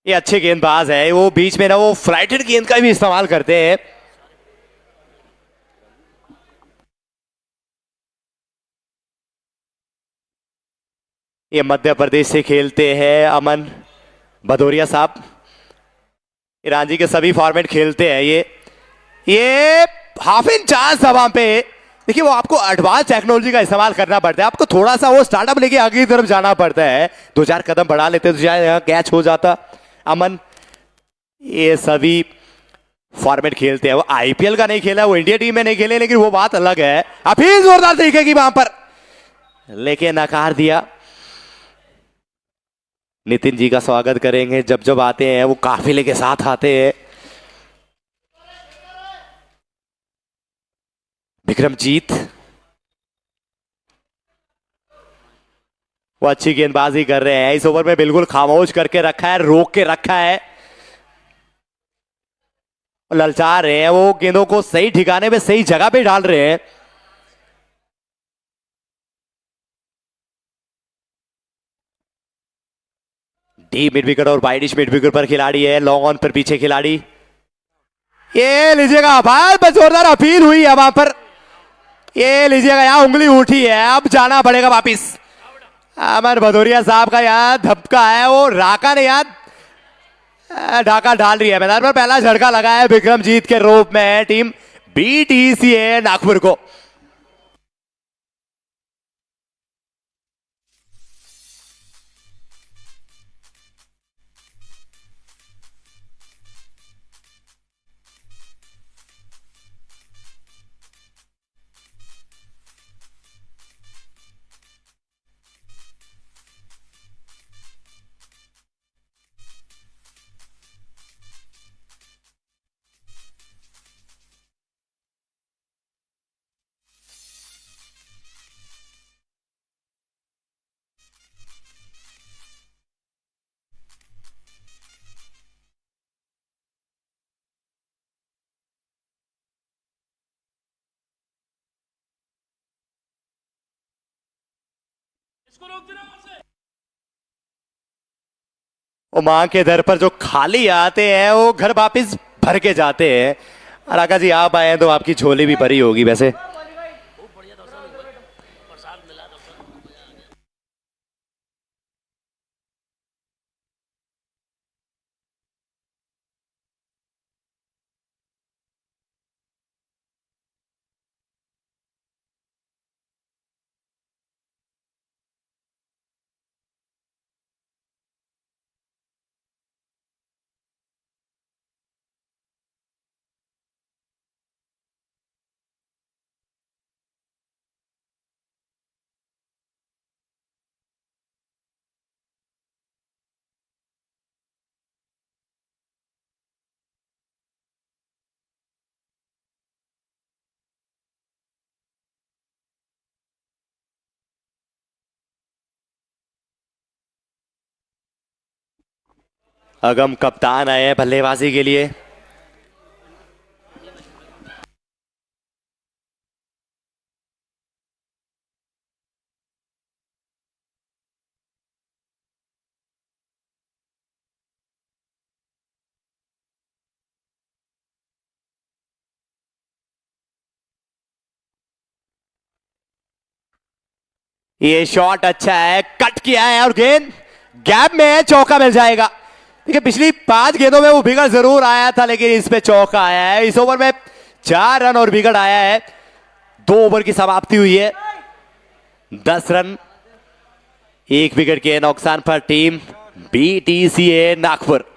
ये अच्छे गेंदबाज है, वो बीच में ना वो फ्लाइटेड गेंद का भी इस्तेमाल करते हैं। ये मध्य प्रदेश से खेलते हैं अमन भदौरिया साहब। ईरान के सभी फॉर्मेट खेलते हैं ये हाफ इन चांस था वहां पे। देखिए वो आपको एडवांस टेक्नोलॉजी का इस्तेमाल करना पड़ता है, आपको थोड़ा सा वो स्टार्टअप लेके आगे की तरफ जाना पड़ता है। दो चार कदम बढ़ा लेते तो शायद यहाँ कैच हो जाता। अमन ये सभी फॉर्मेट खेलते हैं, वो आईपीएल का नहीं खेला, वो इंडिया टीम में नहीं खेले, लेकिन वो बात अलग है। अभी जोरदार तरीके की वहां पर लेके नकार दिया। नितिन जी का स्वागत करेंगे, जब जब आते हैं वो काफिले के साथ आते हैं। विक्रमजीत वो अच्छी गेंदबाजी कर रहे हैं, इस ओवर में बिल्कुल खामोश करके रखा है, रोक के रखा है। ललचा रहे हैं, वो गेंदों को सही ठिकाने पे सही जगह पे डाल रहे हैं। डीप मिड विकेट और वाइडिश मिड विकेट पर खिलाड़ी है, लॉन्ग ऑन पर पीछे खिलाड़ी। ये लीजिएगा भाई, जोरदार अपील हुई है वहां पर। ये लीजिएगा, यहाँ उंगली उठी है, अब जाना पड़ेगा वापिस। अमर भदौरिया साहब का यहाँ धपका है, वो राका ने यहाँ ढाका ढाल रही है मैदान पर। पहला झटका लगा है विक्रमजीत के रूप में टीम बीटीसीए नागपुर को। वो मां के दर पर जो खाली आते हैं वो घर वापिस भर के जाते हैं। राका जी आप आए हैं तो आपकी झोली भी भरी होगी वैसे। अगम कप्तान आए हैं बल्लेबाजी के लिए। ये शॉट अच्छा है, कट किया है और गेंद गैप में है, चौका मिल जाएगा। देखिए पिछली 5 गेंदों में वो विकेट जरूर आया था, लेकिन इस पे चौका आया है। इस ओवर में 4 रन और विकेट आया है। 2 ओवर की समाप्ति हुई है, 10 रन 1 विकेट के नुकसान पर टीम बीटीसीए नागपुर।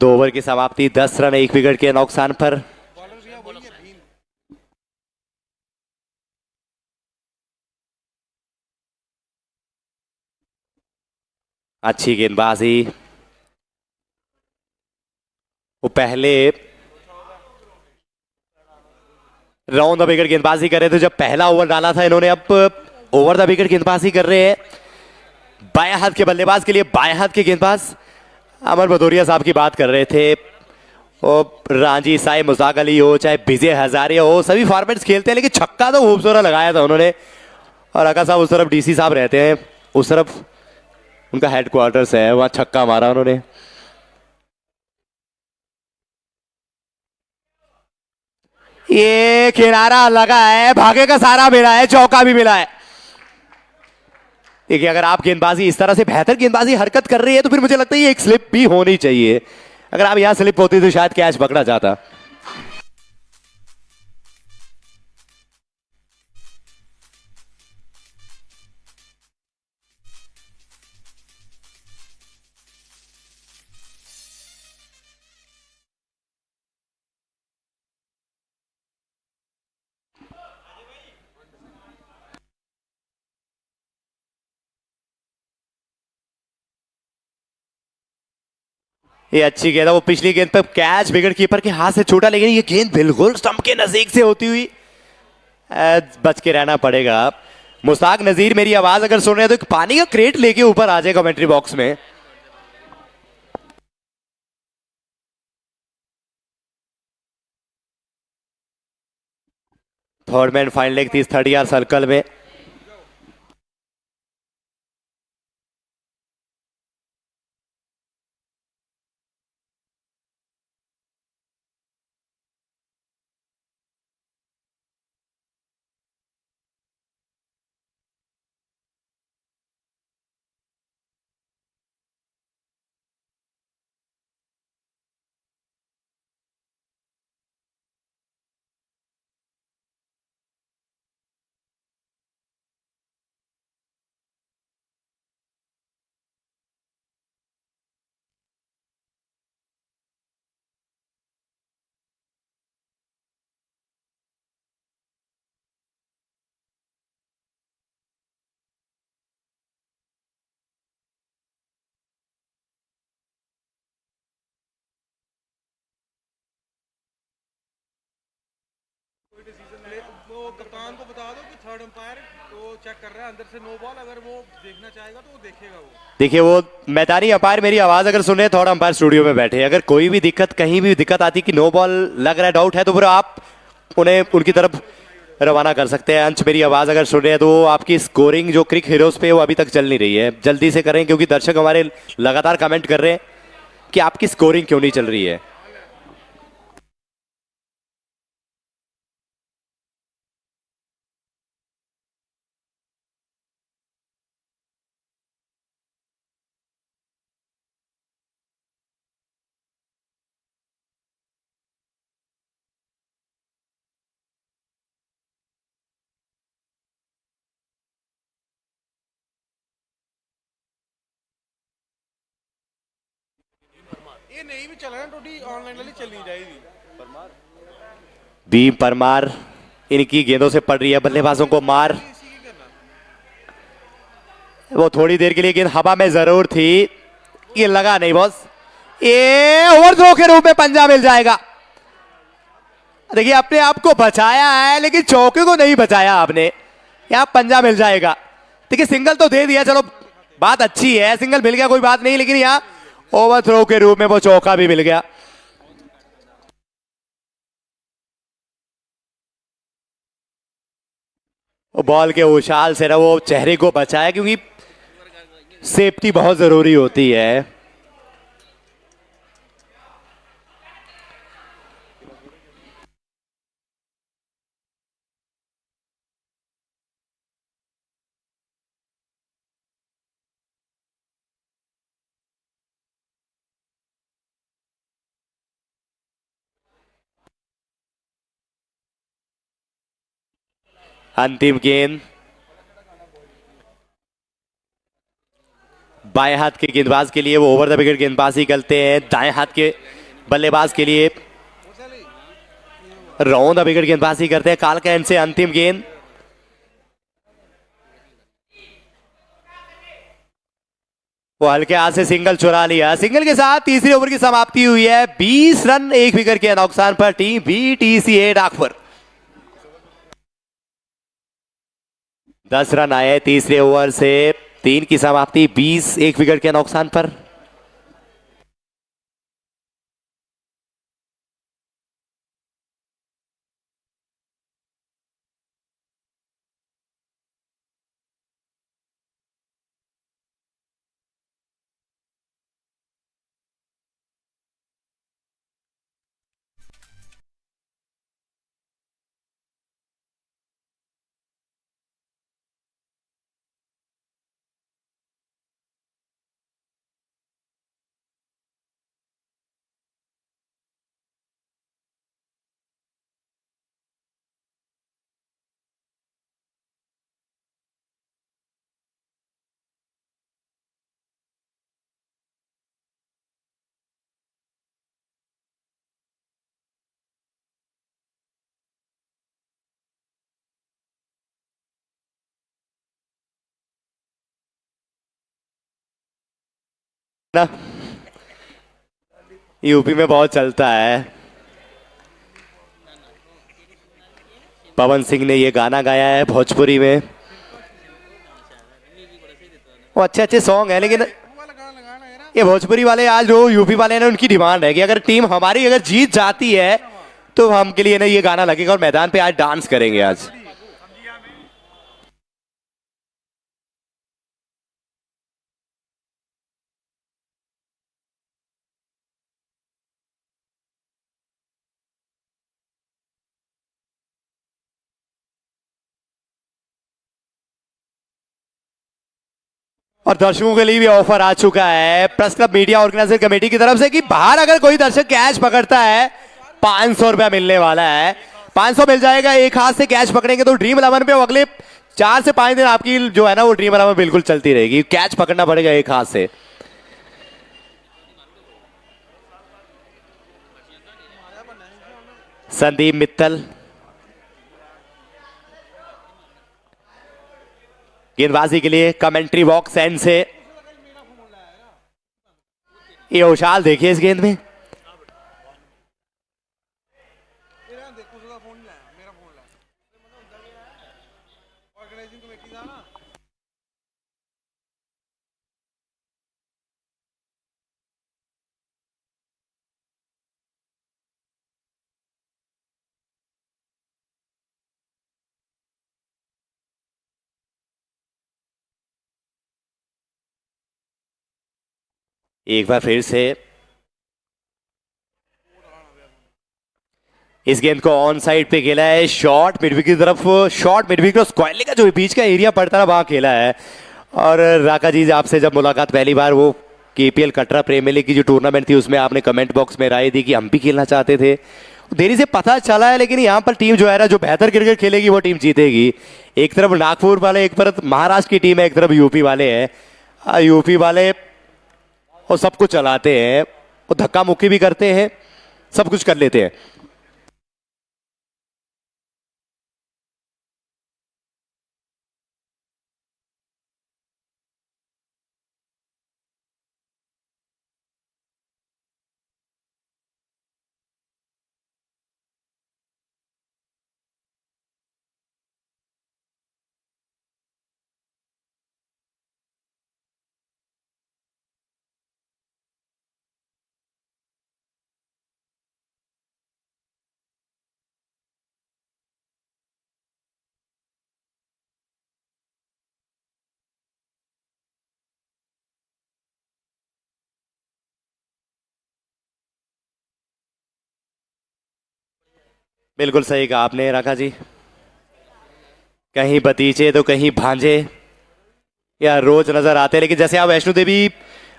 2 ओवर की समाप्ति, 10 रन 1 विकेट के नुकसान पर। अच्छी गेंदबाजी, वो पहले राउंड द विकेट गेंदबाजी कर रहे थे जब पहला ओवर डाला था इन्होंने, अब ओवर द विकेट गेंदबाजी कर रहे हैं। बाएं हाथ के बल्लेबाज के लिए बाएं हाथ के गेंदबाज अमर भदौरिया साहब की बात कर रहे थे। और रांझी साई, मुश्ताक अली हो, चाहे विजय हजारे हो, सभी फॉर्मेट्स खेलते हैं, लेकिन छक्का तो खूबसूरत लगाया था उन्होंने। और अका साहब उस तरफ डीसी साहब रहते हैं, उस तरफ उनका हेडक्वार्टर्स है, वहां छक्का मारा उन्होंने। ये किनारा लगा है, भागे का सारा मिला है, चौका भी मिला है। देखिए, अगर आप गेंदबाजी इस तरह से बेहतर गेंदबाजी हरकत कर रही है तो फिर मुझे लगता है ये एक स्लिप भी होनी चाहिए। अगर आप यहां स्लिप होती तो शायद कैच पकड़ा जाता। ये अच्छी गेंद है, वो पिछली गेंद पे कैच विकेट कीपर के हाथ से छूटा, लेकिन ये गेंद बिल्कुल स्टंप के नजदीक से होती हुई बच के रहना पड़ेगा। मुश्ताक नजीर मेरी आवाज अगर सुन रहे हैं तो एक पानी का क्रेट लेके ऊपर आ जाए कमेंट्री बॉक्स में। Third man final leg 30 yard circle में। वो कप्तान को बता दो कि थर्ड अंपायर तो चेक कर रहा है अंदर से नो बॉल, अगर वो देखना चाहेगा तो वो देखेगा। वो देखिए, वो मैदानी अंपायर मेरी आवाज अगर सुन रहे हैं, थर्ड अंपायर स्टूडियो में बैठे, अगर कोई भी दिक्कत, कहीं भी दिक्कत आती कि नो बॉल लग रहा है, डाउट है, तो फिर आप उन्हें उनकी तरफ रवाना कर सकते हैं। अंश मेरी आवाज अगर सुन रहे हैं तो आपकी स्कोरिंग जो क्रिक हीरोज पे वो अभी तक चल नहीं रही है, जल्दी से करें क्योंकि दर्शक हमारे लगातार कमेंट कर रहे हैं कि आपकी स्कोरिंग क्यों नहीं चल रही है। ये नहीं भी चल रहा है टोटी ऑनलाइन वाली चलनी जाएगी। बीम परमार इनकी गेंदों से पड़ रही है बल्लेबाजों को मार। वो थोड़ी देर के लिए गेंद हवा में जरूर थी, ये लगा नहीं बॉस। ये ओवरथ्रो के रूप में पंजा मिल जाएगा। देखिए, अपने आप को बचाया है लेकिन चौके को नहीं बचाया आपने, यहां पंजा मिल जाएगा। देखिए, सिंगल तो दे दिया, चलो बात अच्छी है, सिंगल मिल गया कोई बात नहीं, लेकिन यहां ओवरथ्रो के रूप में वो चौका भी मिल गया। बॉल के उछाल से ना वो चेहरे को बचाया, क्योंकि सेफ्टी बहुत जरूरी होती है। अंतिम गेंद बाएं हाथ के गेंदबाज के लिए वो ओवर द विकेट गेंदबाजी करते हैं, दाएं हाथ के बल्लेबाज के लिए राउंड द विकेट गेंदबाजी करते हैं। कालकैन से अंतिम गेंद, वो हल्के हाथ से सिंगल चुरा लिया। सिंगल के साथ तीसरे ओवर की समाप्ति हुई है। 20 रन 1 विकेट के नुकसान पर टीम BTCA नागपुर। 10 रन आए तीसरे ओवर से, 3 की समाप्ति 20 1 विकेट के नुकसान पर। ना यूपी में बहुत चलता है। पवन सिंह ने ये गाना गाया है भोजपुरी में। वो अच्छे अच्छे सॉन्ग है, लेकिन ये भोजपुरी वाले आज जो यूपी वाले हैं ना, उनकी डिमांड है कि अगर टीम हमारी अगर जीत जाती है तो हमके लिए ना ये गाना लगेगा और मैदान पे आज डांस करेंगे आज। और दर्शकों के लिए भी ऑफर आ चुका है press club media organiser committee की तरफ से कि बाहर अगर कोई दर्शक कैच पकड़ता है 500 रुपया मिलने वाला है। 500 मिल जाएगा। एक हाथ से कैच पकड़ेंगे तो ड्रीम 11 पे अगले 4 से 5 दिन आपकी जो है ना वो ड्रीम 11 बिल्कुल चलती रहेगी। कैच पकड़ना पड़ेगा एक हाथ से। संदीप मित्तल गेंदबाजी के लिए कमेंट्री बॉक्स एंड से। ये उछाल देखिए इस गेंद में। एक बार फिर से इस गेंद को ऑन साइड पे खेला है। शॉर्ट मिडविकेट की तरफ, शॉर्ट मिडविकेट स्क्वायर का जो बीच का एरिया पड़ता है वहां खेला है। और राका जी आपसे जब मुलाकात पहली बार वो KPL कटरा प्रीमियर लीग की जो टूर्नामेंट थी उसमें आपने कमेंट बॉक्स में राय दी कि हम भी खेलना चाहते थे। देरी से पता चला है, लेकिन यहाँ पर टीम जो है ना जो बेहतर क्रिकेट खेलेगी वो टीम जीतेगी। एक तरफ नागपुर वाले, एक तरफ महाराष्ट्र की टीम है, एक तरफ यूपी वाले हैं। यूपी वाले वो सब कुछ चलाते हैं, वो धक्का मुक्की भी करते हैं, सब कुछ कर लेते हैं। बिल्कुल सही कहा आपने राका जी। कहीं भतीजे तो कहीं भांजे या रोज नजर आते हैं। लेकिन जैसे आप वैष्णो देवी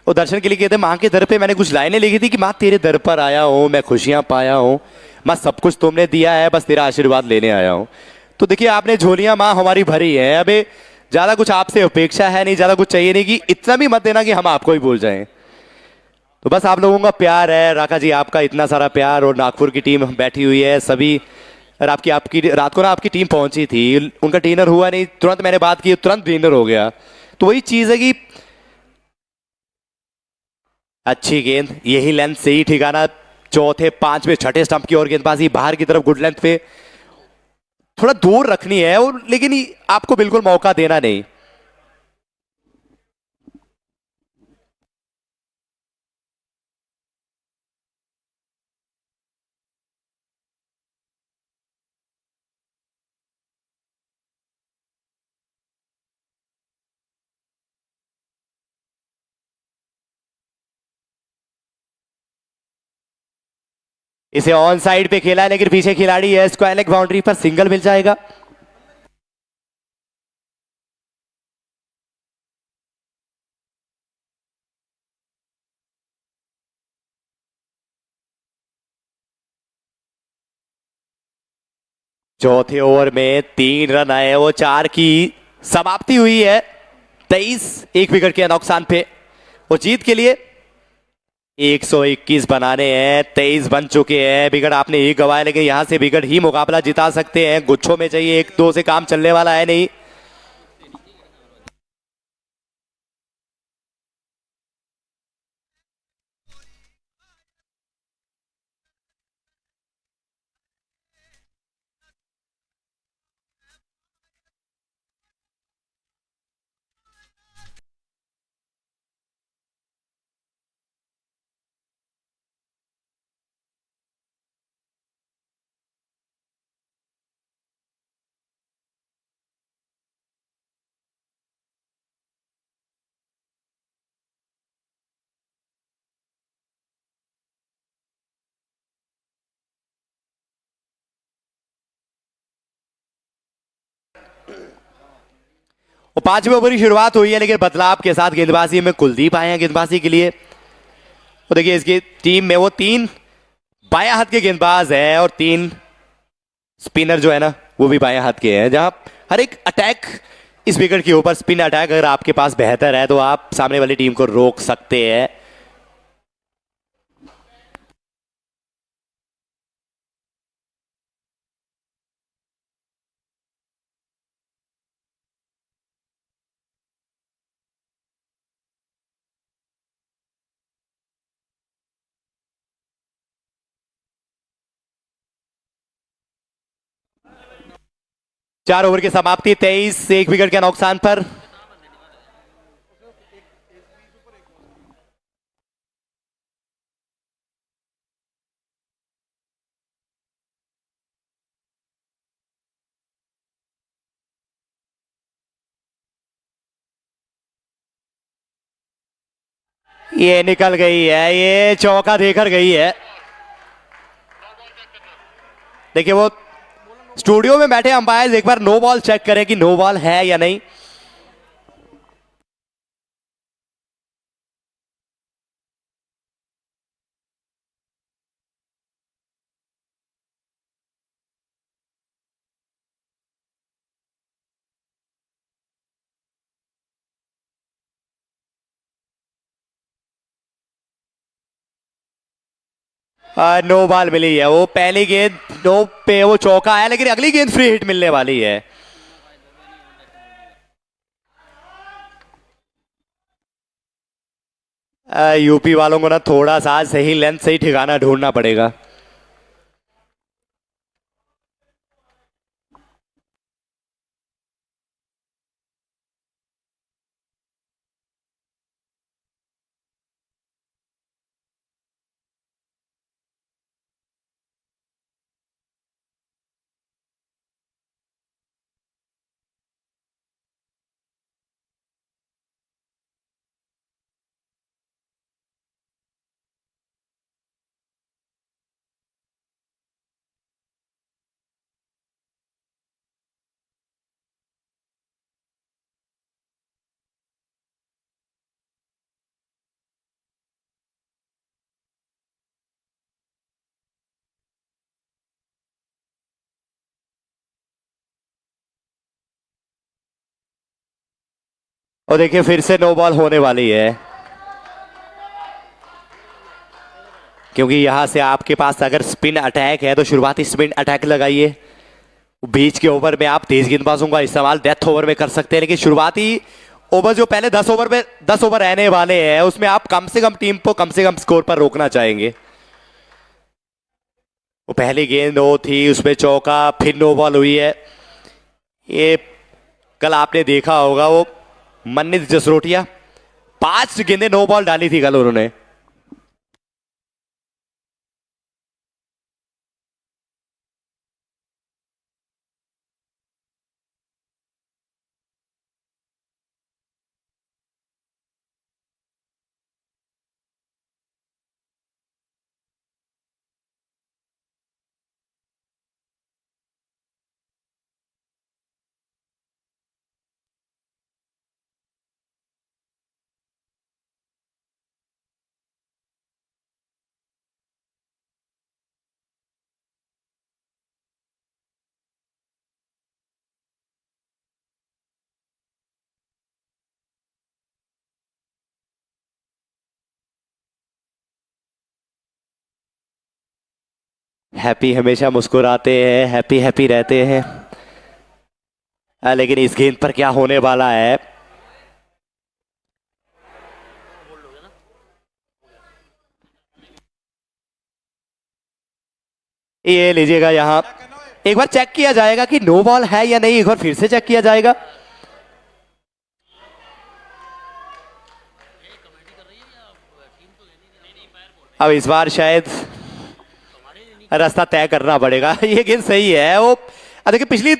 वो दर्शन के लिए गए थे, माँ के दर पे मैंने कुछ लाइनें लिखी थी कि माँ तेरे दर पर आया हूँ, मैं खुशियां पाया हूँ, माँ सब कुछ तुमने दिया है, बस तेरा आशीर्वाद लेने आया हूँ। तो देखिए आपने झोलियां माँ हमारी भरी है। अबे ज्यादा कुछ आपसे अपेक्षा है नहीं, ज्यादा कुछ चाहिए नहीं कि इतना भी मत देना कि हम आपको ही भूल जाएं। तो बस आप लोगों का प्यार है राका जी, आपका इतना सारा प्यार, और नागपुर की टीम बैठी हुई है सभी। और आपकी आपकी रात को ना आपकी टीम पहुंची थी, उनका डिनर हुआ नहीं, तुरंत मैंने बात की तुरंत डिनर हो गया। तो वही चीज है कि अच्छी गेंद, यही लेंथ से ही ठिकाना, चौथे पांचवें छठे स्टंप की ओर गेंदबाजी बाहर की तरफ, गुड लेंथ पे थोड़ा दूर रखनी है, और लेकिन आपको बिल्कुल मौका देना नहीं। इसे ऑन साइड पे खेला है, लेकिन पीछे खिलाड़ी है, स्क्वायर लेग बाउंड्री पर सिंगल मिल जाएगा। चौथे ओवर में 3 रन आए, वो 4 की समाप्ति हुई है। 23 एक विकेट के नुकसान पे, वो जीत के लिए 121 बनाने हैं। 23 बन चुके हैं, विकेट आपने एक गवाया, लेकिन यहां से विकेट ही मुकाबला जिता सकते हैं। गुच्छों में चाहिए, 1-2 से काम चलने वाला है नहीं। और 5वें ओवर की शुरुआत हुई है, लेकिन बदलाव के साथ गेंदबाजी में कुलदीप आए हैं गेंदबाजी के लिए। तो देखिए इसकी टीम में वो 3 बाएं हाथ के गेंदबाज हैं, और 3 स्पिनर जो है ना वो भी बाएं हाथ के हैं, जहां हर एक अटैक इस विकेट के ऊपर, स्पिन अटैक अगर आपके पास बेहतर है तो आप सामने वाली टीम को रोक सकते हैं। चार ओवर की समाप्ति, 23 एक विकेट के नुकसान पर। ये निकल गई है, ये चौका देकर गई है। देखिए वो स्टूडियो में बैठे अंपायर एक बार नो बॉल चेक करें कि नो बॉल है या नहीं। नो बॉल मिली है, वो पहली गेंद नो पे वो चौका है, लेकिन अगली गेंद फ्री हिट मिलने वाली है। यूपी वालों को ना थोड़ा सा सही लेंथ सही ठिकाना ढूंढना पड़ेगा। और देखिए फिर से नो बॉल होने वाली है, क्योंकि यहां से आपके पास अगर स्पिन अटैक है तो शुरुआती स्पिन अटैक लगाइए। बीच के ओवर में आप तेज गेंदबाजों का इस्तेमाल डेथ ओवर में कर सकते हैं, लेकिन शुरुआती ओवर जो पहले 10 ओवर में 10 ओवर रहने वाले हैं उसमें आप कम से कम टीम को कम से कम स्कोर पर रोकना चाहेंगे। वो पहली गेंद वो थी, उसमें चौका, फिर नो बॉल हुई है। ये कल आपने देखा होगा वो मन्नित जसरोटिया 5 गेंदें नो बॉल डाली थी कल उन्होंने। हैप्पी हमेशा मुस्कुराते हैं, हैप्पी हैप्पी रहते हैं। लेकिन इस गेंद पर क्या होने वाला है? ये लीजिएगा, यहां एक बार चेक किया जाएगा कि नो बॉल है या नहीं, एक बार फिर से चेक किया जाएगा। अब इस बार शायद रास्ता तय करना पड़ेगा। ये गेंद सही है वो, देखिए पिछली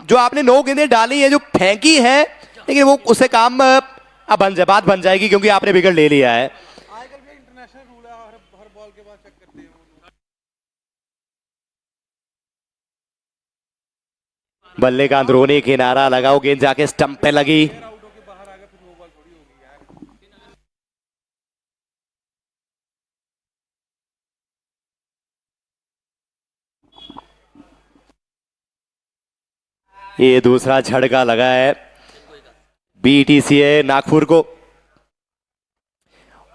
जो आपने 9 गेंदें डाली है जो फेंकी है, लेकिन वो उससे काम अब बात बन जाएगी क्योंकि आपने विकेट ले लिया है। आजकल भी इंटरनेशनल रूल है, हर बॉल के बाद चेक करते हैं वो लोग। बल्ले का अंदरूनी किनारा लगा, वो गेंद जाके स्टंप पे लगी। आउट होके बाहर आ गया फिर नो बॉल थोड़ी होगी यार। ये दूसरा झटका लगा है बीटीसीए नागपुर को।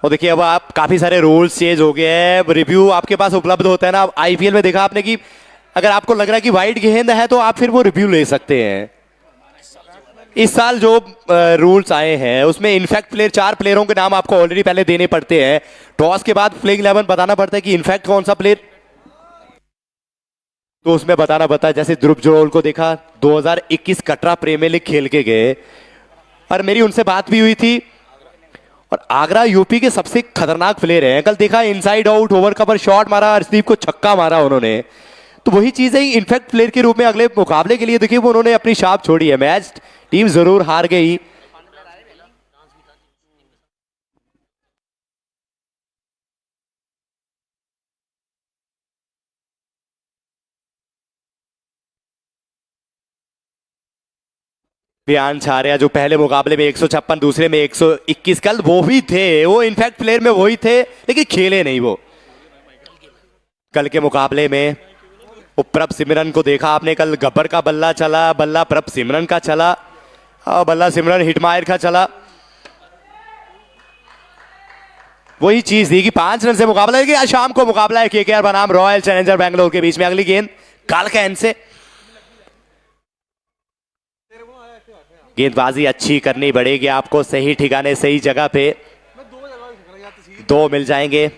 और देखिए अब आप काफी सारे रूल्स चेंज हो गए हैं, रिव्यू आपके पास उपलब्ध होता है ना। आईपीएल में देखा आपने कि अगर आपको लग रहा है कि वाइड गेंद है तो आप फिर वो रिव्यू ले सकते हैं। इस साल जो रूल्स आए हैं उसमें इनफैक्ट प्लेयर 4 प्लेयरों के नाम आपको ऑलरेडी पहले देने पड़ते हैं। टॉस के बाद प्लेइंग 11 बताना पड़ता है कि इनफैक्ट कौन सा प्लेयर, तो उसमें बताना पड़ता है। जैसे ध्रुव जोल को देखा 2021 कटरा प्रीमियर लीग खेल के गए, और मेरी उनसे बात भी हुई थी, और आगरा यूपी के सबसे खतरनाक प्लेयर हैं। कल देखा inside out over cover shot मारा, हर्षदीप को छक्का मारा उन्होंने। तो वही चीज है, इनफैक्ट प्लेयर के रूप में अगले मुकाबले के लिए देखिए वो उन्होंने अपनी छाप छोड़ी है। मैच टीम जरूर हार गई, बयान छारिया जो पहले मुकाबले में 156, दूसरे में 121, कल वो भी थे, वो इनफैक्ट प्लेयर में वही थे लेकिन खेले नहीं वो। कल के मुकाबले में वो प्रभ सिमरन को देखा आपने, कल गब्बर का बल्ला चला, बल्ला प्रभ सिमरन का चला, और बल्ला सिमरन हिटमायर का चला। वही चीज थी कि 5 रन से मुकाबला, लेकिन आज शाम को मुकाबला है केकेआर बनाम रॉयल चैलेंजर बैंगलोर के बीच में। अगली गेंद काल का एंड से, गेंदबाजी अच्छी करनी पड़ेगी आपको, सही ठिकाने सही जगह पे। मैं 2 जगह से खड़ा जाती सीधी 2 मिल जाएंगे,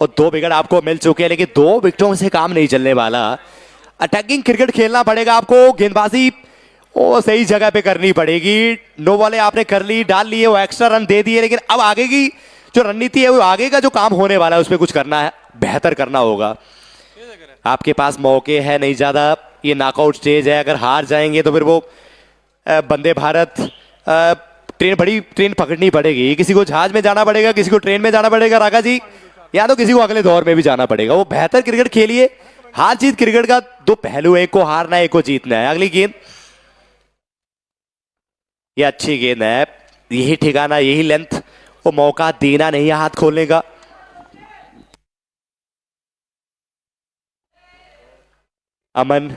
और 2 विकेट आपको मिल चुके हैं, लेकिन 2 विकेटों से काम नहीं चलने वाला। अटैकिंग क्रिकेट खेलना पड़ेगा आपको, गेंदबाजी वो सही जगह पे करनी पड़ेगी। नो बॉले आपने कर ली, डाल लिए, वो एक्स्ट्रा रन दे दिए, लेकिन अब आगे की जो रणनीति है, वो आगे का जो काम होने वाला है उसमें कुछ करना है, बेहतर करना होगा। आपके पास मौके है नहीं ज्यादा, ये नॉकआउट स्टेज है, अगर हार जाएंगे तो फिर वो वंदे भारत बड़ी ट्रेन पकड़नी पड़ेगी। किसी को जहाज में जाना पड़ेगा, किसी को ट्रेन में जाना पड़ेगा रागा जी, या तो किसी को अगले दौर में भी जाना पड़ेगा। वो बेहतर क्रिकेट खेलिए, हार जीत क्रिकेट का 2 पहलू है, एक को हारना है, एक को जीतना है। अगली गेंद, ये अच्छी गेंद है, यही ठिकाना यही लेंथ, वो मौका देना नहीं है हाथ खोलने का। अमन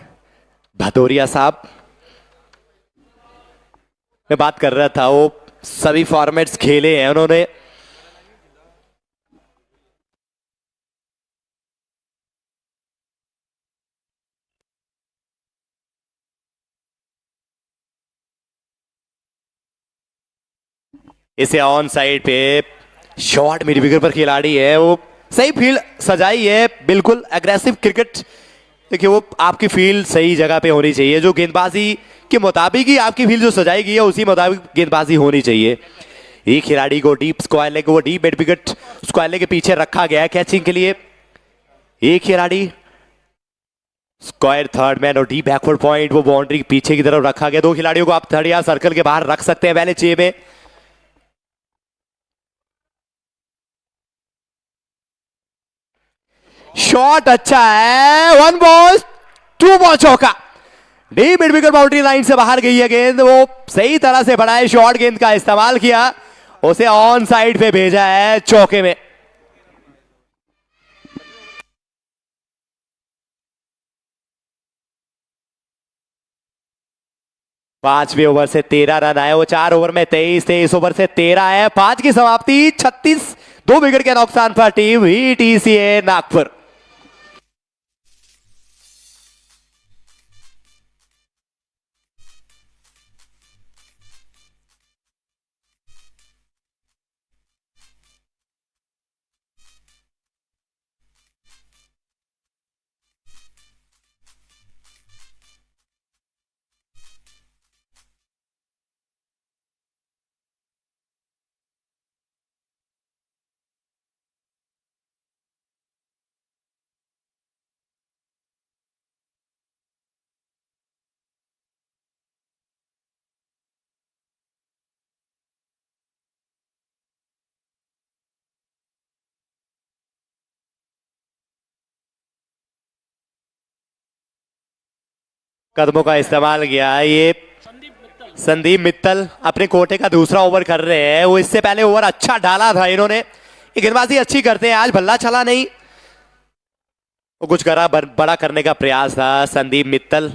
भदौरिया साहब, मैं बात कर रहा था, वो सभी फॉर्मेट्स खेले हैं उन्होंने। इसे ऑन साइड पे शॉर्ट मिड विकेट पर खिलाड़ी है, वो सही फील्ड सजाई है, बिल्कुल एग्रेसिव क्रिकेट। देखिए वो आपकी फील्ड सही जगह पे होनी चाहिए, जो गेंदबाजी के मुताबिक ही आपकी फील्ड जो सजाई गई है उसी मुताबिक गेंदबाजी होनी चाहिए। एक खिलाड़ी को डीप स्क्वायर लेग, वो deep mid wicket square leg के पीछे रखा गया है कैचिंग के लिए। एक खिलाड़ी स्क्वायर थर्ड मैन और डीप बैकवर्ड पॉइंट, वो बाउंड्री के पीछे की तरफ रखा गया। दो खिलाड़ियों को आप थर्ड या सर्कल के बाहर रख सकते हैं पहले छह में। शॉट अच्छा है, वन बॉल टू बॉल चौका। Deep mid wicket boundary line से बाहर गई है गेंद, वो सही तरह से बढ़ाए शॉर्ट गेंद का इस्तेमाल किया, उसे ऑन साइड पे भेजा है चौके में। पांचवें ओवर से 13 रन आए, वो 4 ओवर में 23, 23 ओवर से 13 है। 5 की समाप्ति 36, 2 विकेट के नुकसान पर टीम ईटीसीए नागपुर। कदमों का इस्तेमाल किया ये संदीप मित्तल अपने कोटे का दूसरा ओवर कर रहे हैं। वो इससे पहले ओवर अच्छा डाला था इन्होंने, ये गेंदबाजी अच्छी करते हैं, आज भल्ला चला नहीं, वो कुछ करा बड़ा करने का प्रयास था संदीप मित्तल।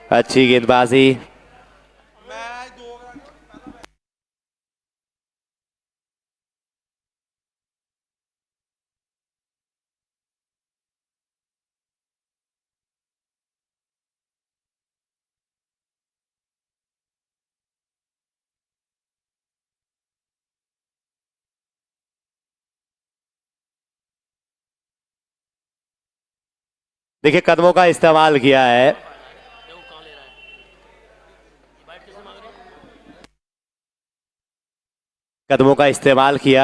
अच्छी गेंदबाजी। मैच 2 ओवर देखिए कदमों का इस्तेमाल किया है, कदमों का इस्तेमाल किया।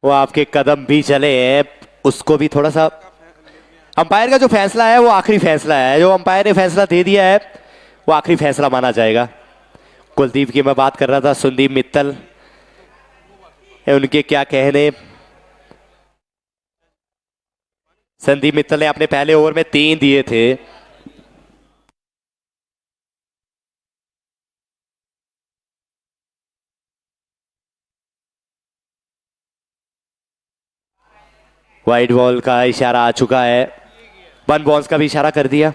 वो आपके कदम भी चले हैं, उसको भी थोड़ा सा अंपायर का जो फैसला है वो आखिरी फैसला है, जो अंपायर ने फैसला दे दिया है वो आखिरी फैसला माना जाएगा। कुलदीप की मैं बात कर रहा था, संदीप मित्तल उनके क्या कहने। संदीप मित्तल ने अपने पहले ओवर में 3 दिए थे। वाइट बॉल का इशारा आ चुका है, 1 बॉल्स का भी इशारा कर दिया।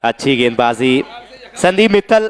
अच्छी गेंदबाजी संदीप मित्तल।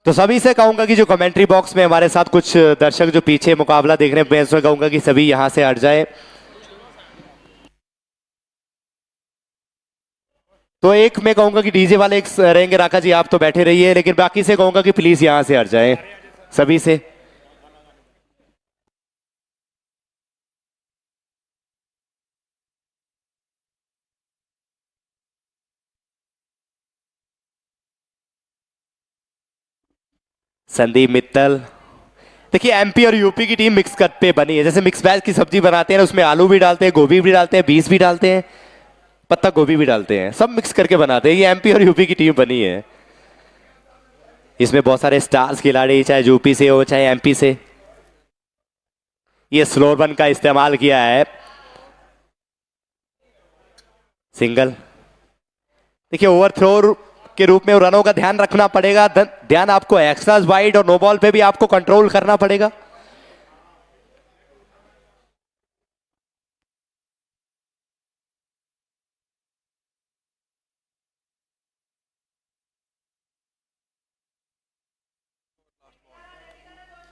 तो सभी से कहूंगा कि जो कमेंट्री बॉक्स में हमारे साथ कुछ दर्शक जो पीछे मुकाबला देख रहे हैं, मैं इसमें कहूंगा कि सभी यहां से हट जाए। तो एक मैं कहूंगा कि डीजे वाले एक रहेंगे, राका जी आप तो बैठे रहिए, लेकिन बाकी से कहूंगा कि प्लीज यहां से हट जाए सभी से। संदीप मित्तल, देखिए एमपी और यूपी की टीम मिक्स कट पे बनी है, जैसे मिक्स वेज की सब्जी बनाते हैं ना, उसमें आलू भी डालते हैं, गोभी भी डालते हैं, बीन्स भी डालते हैं, पत्ता गोभी भी डालते हैं, सब मिक्स करके बनाते हैं। ये एमपी और यूपी की टीम बनी है। इसमें बहुत सारे स्टार्स खिलाड़ी, चाहे यूपी से हो चाहे एमपी से। ये स्लोर बन का इस्तेमाल किया है। सिंगल, देखिए ओवर थ्रो के रूप में रनों का ध्यान रखना पड़ेगा, ध्यान आपको एक्स्ट्रास वाइड और नो बॉल पे भी आपको कंट्रोल करना पड़ेगा।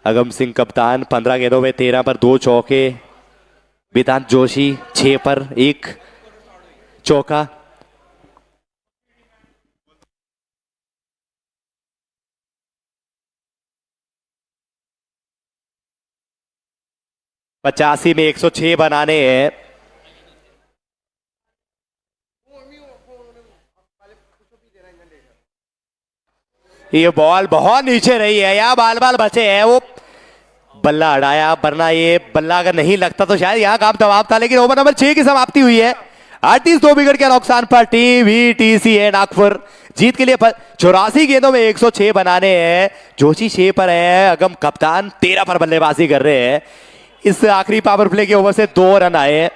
अगम सिंह कप्तान, 15 गेंदों में 13 पर 2 चौके। वेदांत जोशी 6 पर 1 चौका। पचासी में 106 बनाने हैं। ये बॉल बहुत नीचे रही है, या बाल बाल बचे हैं, वो बल्ला अड़ाया, वरना ये बल्ला अगर नहीं लगता तो शायद यहाँ काम तमाम था। लेकिन ओवर नंबर 6 की समाप्ति हुई है 38 विकेट के नुकसान पर। टीवीटीसी है नागपुर जीत के लिए 84 गेंदों में 106 बनाने हैं। जोशी 6 पर है, अगम कप्तान 13 पर बल्लेबाजी कर रहे हैं। इस आखिरी पावर प्ले के ओवर से 2 रन आए हैं।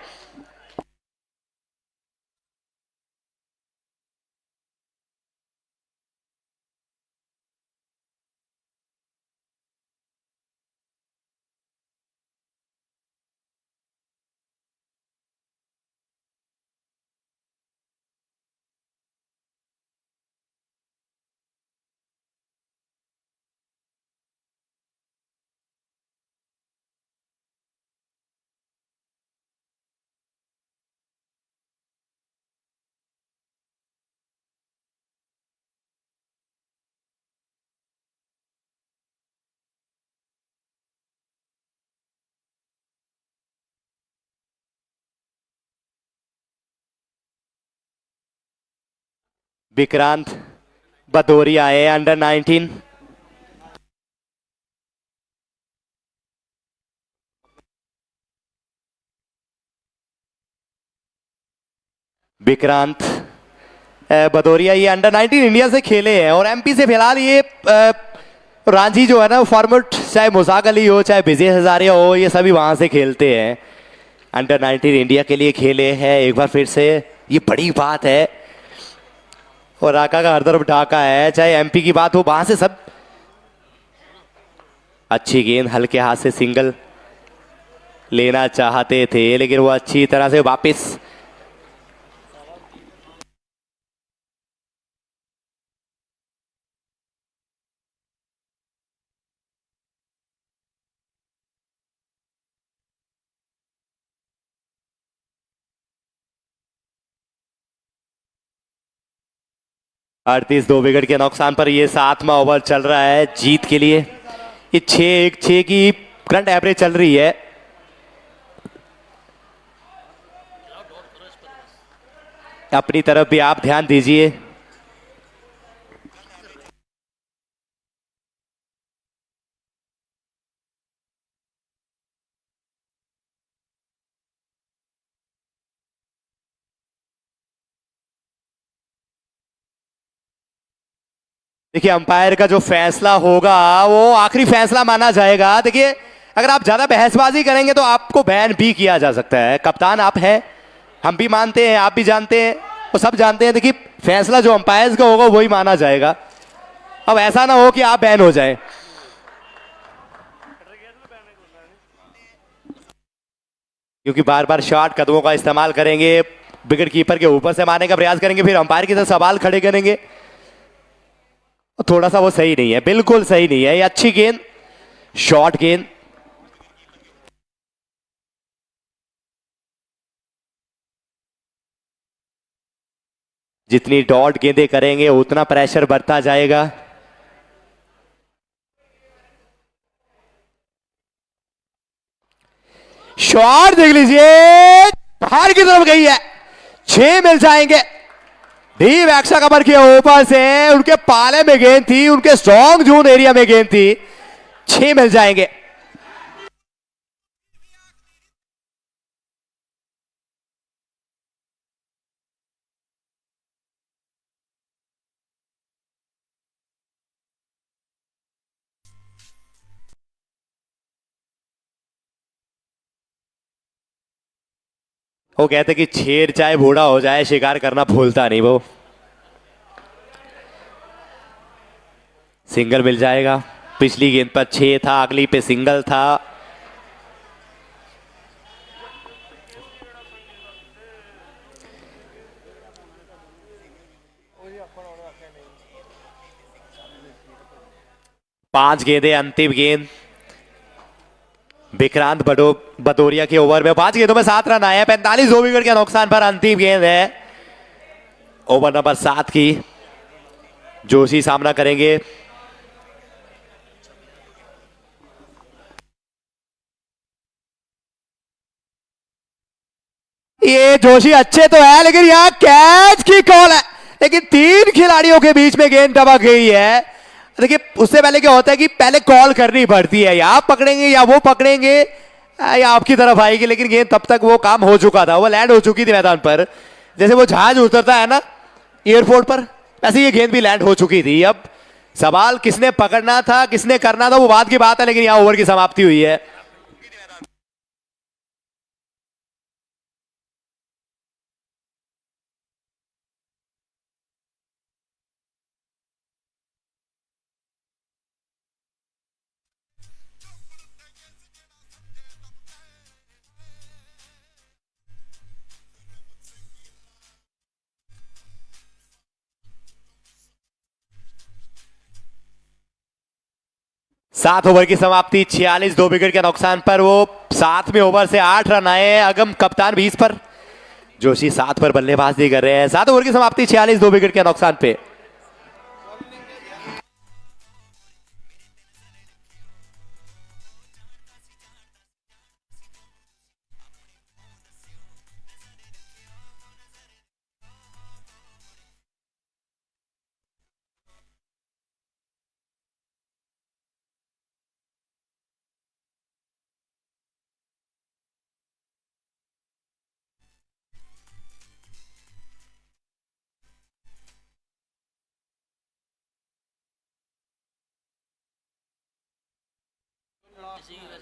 विक्रांत भदौरिया है, अंडर 19। विक्रांत भदौरिया ये अंडर 19 इंडिया से खेले हैं, और एमपी से फिलहाल ये रांझी जो है ना फॉर्मेट, चाहे मुसाक अली हो चाहे विजय हजारिया हो, ये सभी वहां से खेलते हैं। अंडर 19 इंडिया के लिए खेले हैं एक बार फिर से, ये बड़ी बात है। और राका का हर तरफ ढाका है, चाहे एमपी की बात हो, वहां से सब। अच्छी गेंद, हल्के हाथ से सिंगल लेना चाहते थे, लेकिन वो अच्छी तरह से वापस। अड़तीस 2 विकेट के नुकसान पर ये 7वां ओवर चल रहा है जीत के लिए। ये 6 की करंट एवरेज चल रही है। अपनी तरफ भी आप ध्यान दीजिए। देखिए अंपायर का जो फैसला होगा वो आखिरी फैसला माना जाएगा। देखिए अगर आप ज्यादा बहसबाजी करेंगे तो आपको बैन भी किया जा सकता है। कप्तान आप हैं, हम भी मानते हैं, आप भी जानते हैं, वो सब जानते हैं। देखिए फैसला जो अंपायर्स का होगा वही माना जाएगा। अब ऐसा ना हो कि आप बैन हो जाए। क्योंकि बार बार शॉर्ट कदमों का इस्तेमाल करेंगे, विकेट कीपर के ऊपर से मारने का प्रयास करेंगे, फिर अंपायर की तरफ सवाल खड़े करेंगे। थोड़ा सा वो सही नहीं है, बिल्कुल सही नहीं है। ये अच्छी गेंद, शॉर्ट गेंद। जितनी डॉट गेंदें करेंगे उतना प्रेशर बढ़ता जाएगा। शॉट देख लीजिए, बाहर की तरफ गई है। 6 मिल जाएंगे। डीप एक्स्ट्रा कवर किया ऊपर से, उनके पाले में गेंद थी, उनके स्ट्रॉन्ग जोन एरिया में गेंद थी। 6 मिल जाएंगे। वो कहते कि शेर चाहे बूढ़ा हो जाए शिकार करना भूलता नहीं वो। सिंगल मिल जाएगा। पिछली गेंद पर 6 था, अगली पे सिंगल था। पांच गेंदें, अंतिम गेंद। विक्रांत भदौरिया के ओवर में 5 गेंदों में 7 रन आए हैं। 45 दो विकेट के नुकसान पर अंतिम गेंद है। ओवर नंबर 7 की जोशी सामना करेंगे। ये जोशी अच्छे तो है, लेकिन यहां कैच की कॉल है। लेकिन 3 खिलाड़ियों के बीच में गेंद टपक गई है। देखिए उससे पहले क्या होता है कि पहले कॉल करनी पड़ती है, या आप पकड़ेंगे या वो पकड़ेंगे, या आपकी तरफ आएगी। लेकिन गेंद तब तक वो काम हो चुका था, वो लैंड हो चुकी थी मैदान पर। जैसे वो जहाज उतरता है ना एयरपोर्ट पर, वैसे ये गेंद भी लैंड हो चुकी थी। अब सवाल किसने पकड़ना था, किसने करना था, वो बात की बात है। लेकिन यहां ओवर की समाप्ति हुई है। सात ओवर की समाप्ति, 46 दो विकेट के नुकसान पर। वो 7वें ओवर से 8 रन आए हैं। अगम कप्तान 20 पर, जोशी 7 पर बल्लेबाजी कर रहे हैं। 7 ओवर की समाप्ति, 46 दो विकेट के नुकसान पे।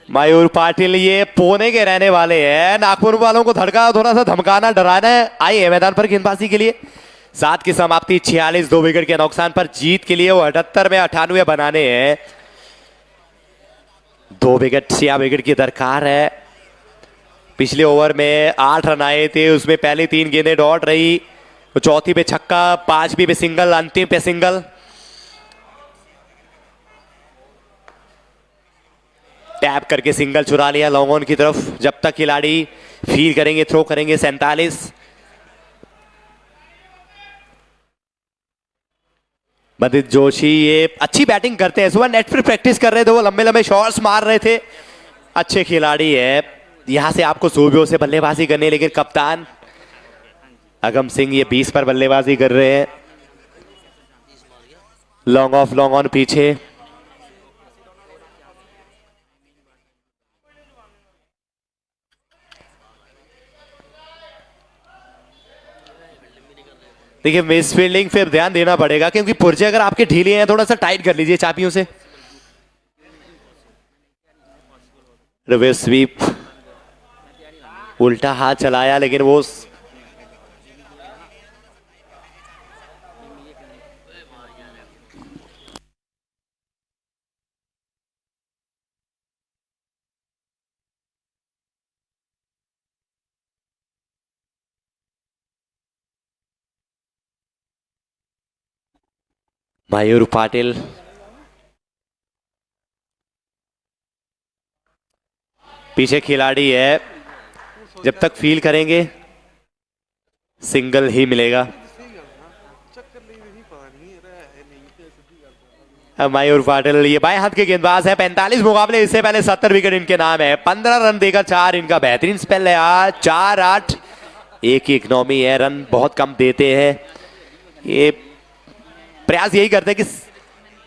मयूर पाटिल ये पुणे के रहने वाले हैं। नागपुर वालों को धड़का, थोड़ा सा धमकाना, डराना आए हैं मैदान पर गेंदबाजी के लिए। 7 की समाप्ति, 46 दो विकेट के नुकसान पर। जीत के लिए वो 78 में 98 बनाने हैं। 2 विकेट 6 विकेट की दरकार है। पिछले ओवर में 8 रन आए थे, उसमें पहली 3 गेंदें डॉट रही, तो चौथी पे छक्का, 5वीं पे सिंगल, अंतिम पे सिंगल। टैप करके सिंगल चुरा लिया लॉन्ग ऑन की तरफ। जब तक खिलाड़ी फील करेंगे, थ्रो करेंगे। 47 बदित जोशी ये अच्छी बैटिंग करते हैं। सुबह नेट पर प्रैक्टिस कर रहे थे, वो लंबे लंबे शॉट्स मार रहे थे। अच्छे खिलाड़ी है। यहां से आपको सूबियों से बल्लेबाजी करनी है, लेकिन कप्तान अगम सिंह ये 20 पर बल्लेबाजी कर रहे हैं। लॉन्ग ऑफ, लॉन्ग ऑन पीछे। देखिए मिस फील्डिंग फिर ध्यान देना पड़ेगा, क्योंकि पुर्जे अगर आपके ढीले हैं, थोड़ा सा टाइट कर लीजिए चाबियों से। रिवर्स स्वीप, उल्टा हाथ चलाया, लेकिन वो मयूर पाटिल पीछे खिलाड़ी है, जब तक फील करेंगे सिंगल ही मिलेगा। सही गल है चक्कर नहीं पता नहीं है नहीं सीधी गल अब मयूर पाटिल ये बाएं हाथ के गेंदबाज है। 45 मुकाबले, इससे पहले 70 विकेट इनके नाम है। 15 रन देकर 4 इनका बेहतरीन स्पेल है आज। 4-8 एक ही इकनॉमी है, रन बहुत कम देते हैं। ये प्रयास यही करते हैं कि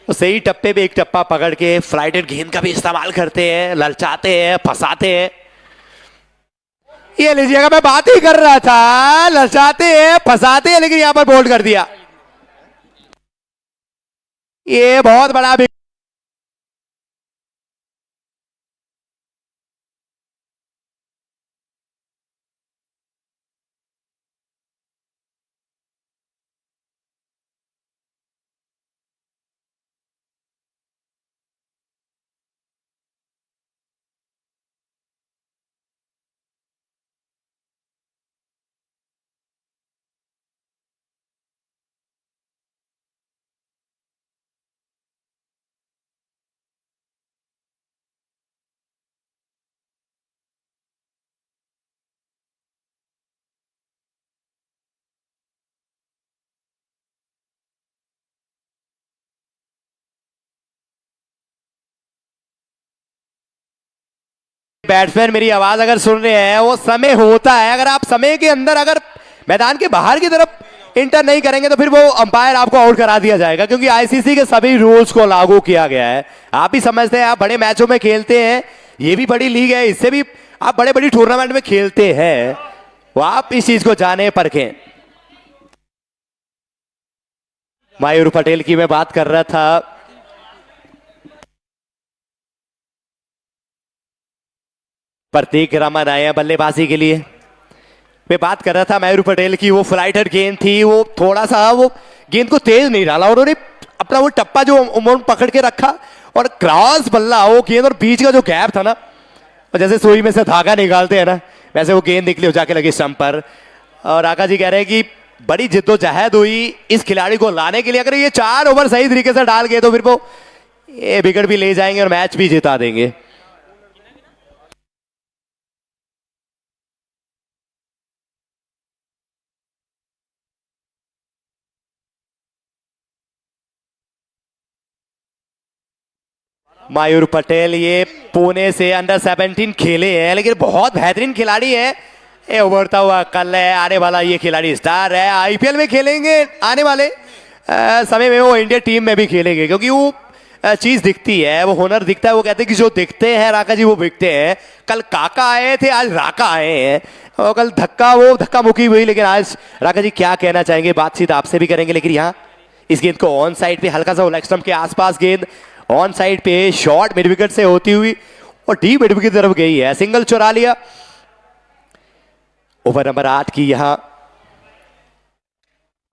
सही टप्पे पे एक टप्पा पकड़ के फ्लाइटेड गेंद का भी इस्तेमाल करते हैं, ललचाते हैं, फंसाते हैं। ये लीजिएगा, मैं बात ही कर रहा था, ललचाते हैं, फंसाते हैं, लेकिन यहां पर बोल्ड कर दिया। ये बहुत बड़ा बैट्समैन मेरी आवाज अगर सुन रहे हैं, वो समय होता है, अगर आप समय के अंदर अगर मैदान के बाहर की तरफ इंटर नहीं करेंगे तो फिर वो अंपायर आपको आउट करा दिया जाएगा, क्योंकि आईसीसी के सभी रूल्स को लागू किया गया है। आप भी समझते हैं, आप बड़े मैचों में खेलते हैं, ये भी बड़ी लीग है, इससे भी आप बड़े बड़ी टूर्नामेंट में खेलते हैं, वो आप इस चीज को जाने परखें। मयूर पटेल की मैं बात कर रहा था, प्रतीक रमन आए हैं बल्लेबाजी के लिए। मैं बात कर रहा था मयूर पटेल की, वो फ्लाइटेड गेंद थी, वो थोड़ा सा वो गेंद को तेज नहीं डाला, उन्होंने अपना वो टप्पा जो उन्होंने पकड़ के रखा और क्रॉस बल्ला वो गेंद और बीच का जो गैप था ना, जैसे सुई में से धागा निकालते हैं ना, वैसे वो गेंद निकली हो जाके लगी स्टंप पर। और आका जी कह रहे हैं कि बड़ी जिद्दोजहद हुई इस खिलाड़ी को लाने के लिए, अगर ये 4 ओवर सही तरीके से डाल गए तो फिर वो ये विकेट भी ले जाएंगे और मैच भी जिता देंगे। मयूर पटेल ये पुणे से अंडर 17 खेले हैं, लेकिन बहुत बेहतरीन खिलाड़ी है। ये उभरता हुआ कल है, आने वाला ये खिलाड़ी स्टार है, आईपीएल में खेलेंगे आने वाले समय में, वो इंडिया टीम में भी खेलेंगे, क्योंकि वो चीज दिखती है, वो हुनर दिखता है। वो कहते हैं कि जो दिखते हैं राका जी वो बिकते हैं। कल काका आए थे, आज राका आए हैं, और कल धक्का मुक्की हुई, लेकिन आज राका जी क्या कहना चाहेंगे, बातचीत आपसे भी करेंगे। लेकिन यहाँ इस गेंद को ऑन साइड पे हल्का सा लेग स्टंप के आसपास गेंद ऑन साइड पे शॉर्ट मिड विकेट से होती हुई और डीप मिड विकेट की तरफ गई है, सिंगल चुरा लिया। ओवर नंबर 8 की यहां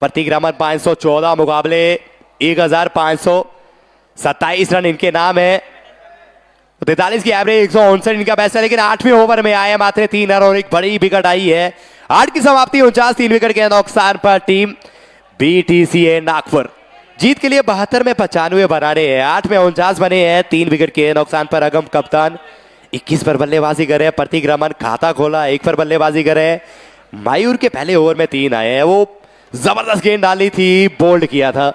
प्रतीक रमन 514 मुकाबले 1527 रन इनके नाम है। 43 की एवरेज, 159 इनका बेस्ट है, लेकिन 8वें ओवर में आए मात्र 3 रन और एक बड़ी विकेट आई है। 8 की समाप्ति 49 3 विकेट के नुकसान पर टीम बीटीसीए नागपुर जीत के लिए 72 में 95 बनाने हैं। 8 में 49 बने हैं, 3 विकेट के नुकसान पर। अगम कप्तान 21 पर बल्लेबाजी करे, प्रतीक रमन खाता खोला 1 पर बल्लेबाजी करे। मयूर के पहले ओवर में 3 आए हैं, वो जबरदस्त गेंद डाली थी, बोल्ड किया था।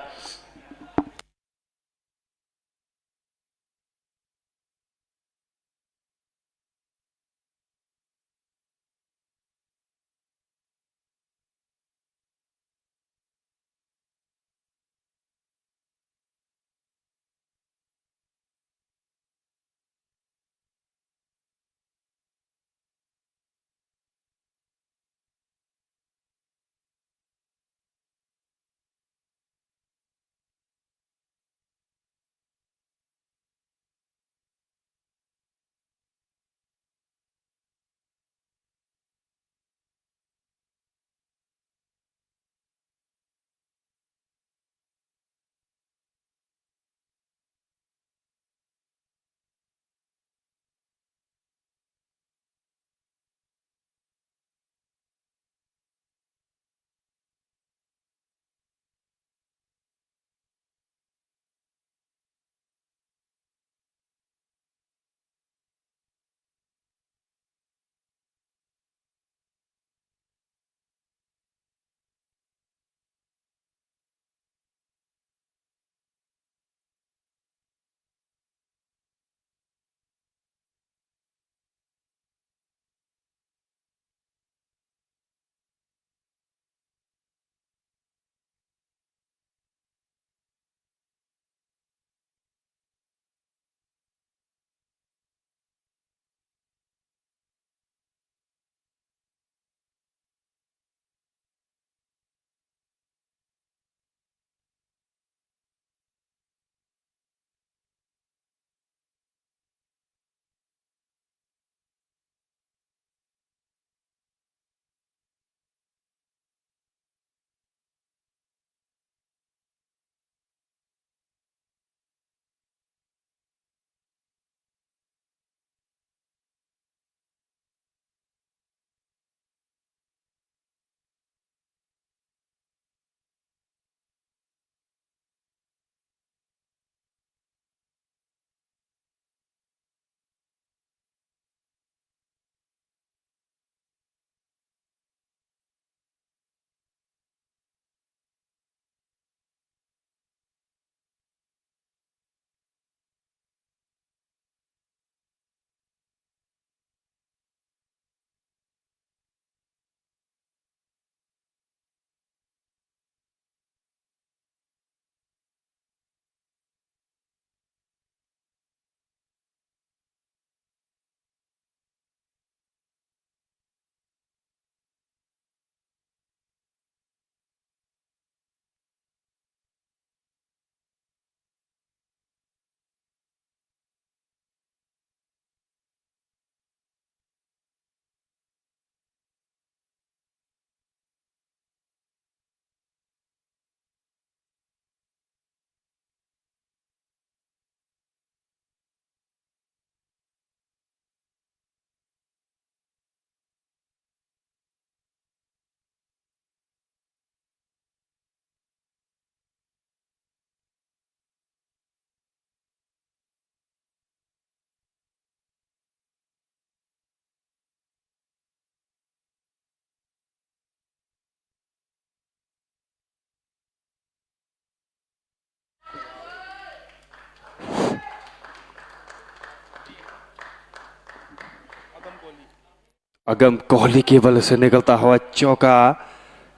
अगम कोहली के बल से निकलता हुआ चौका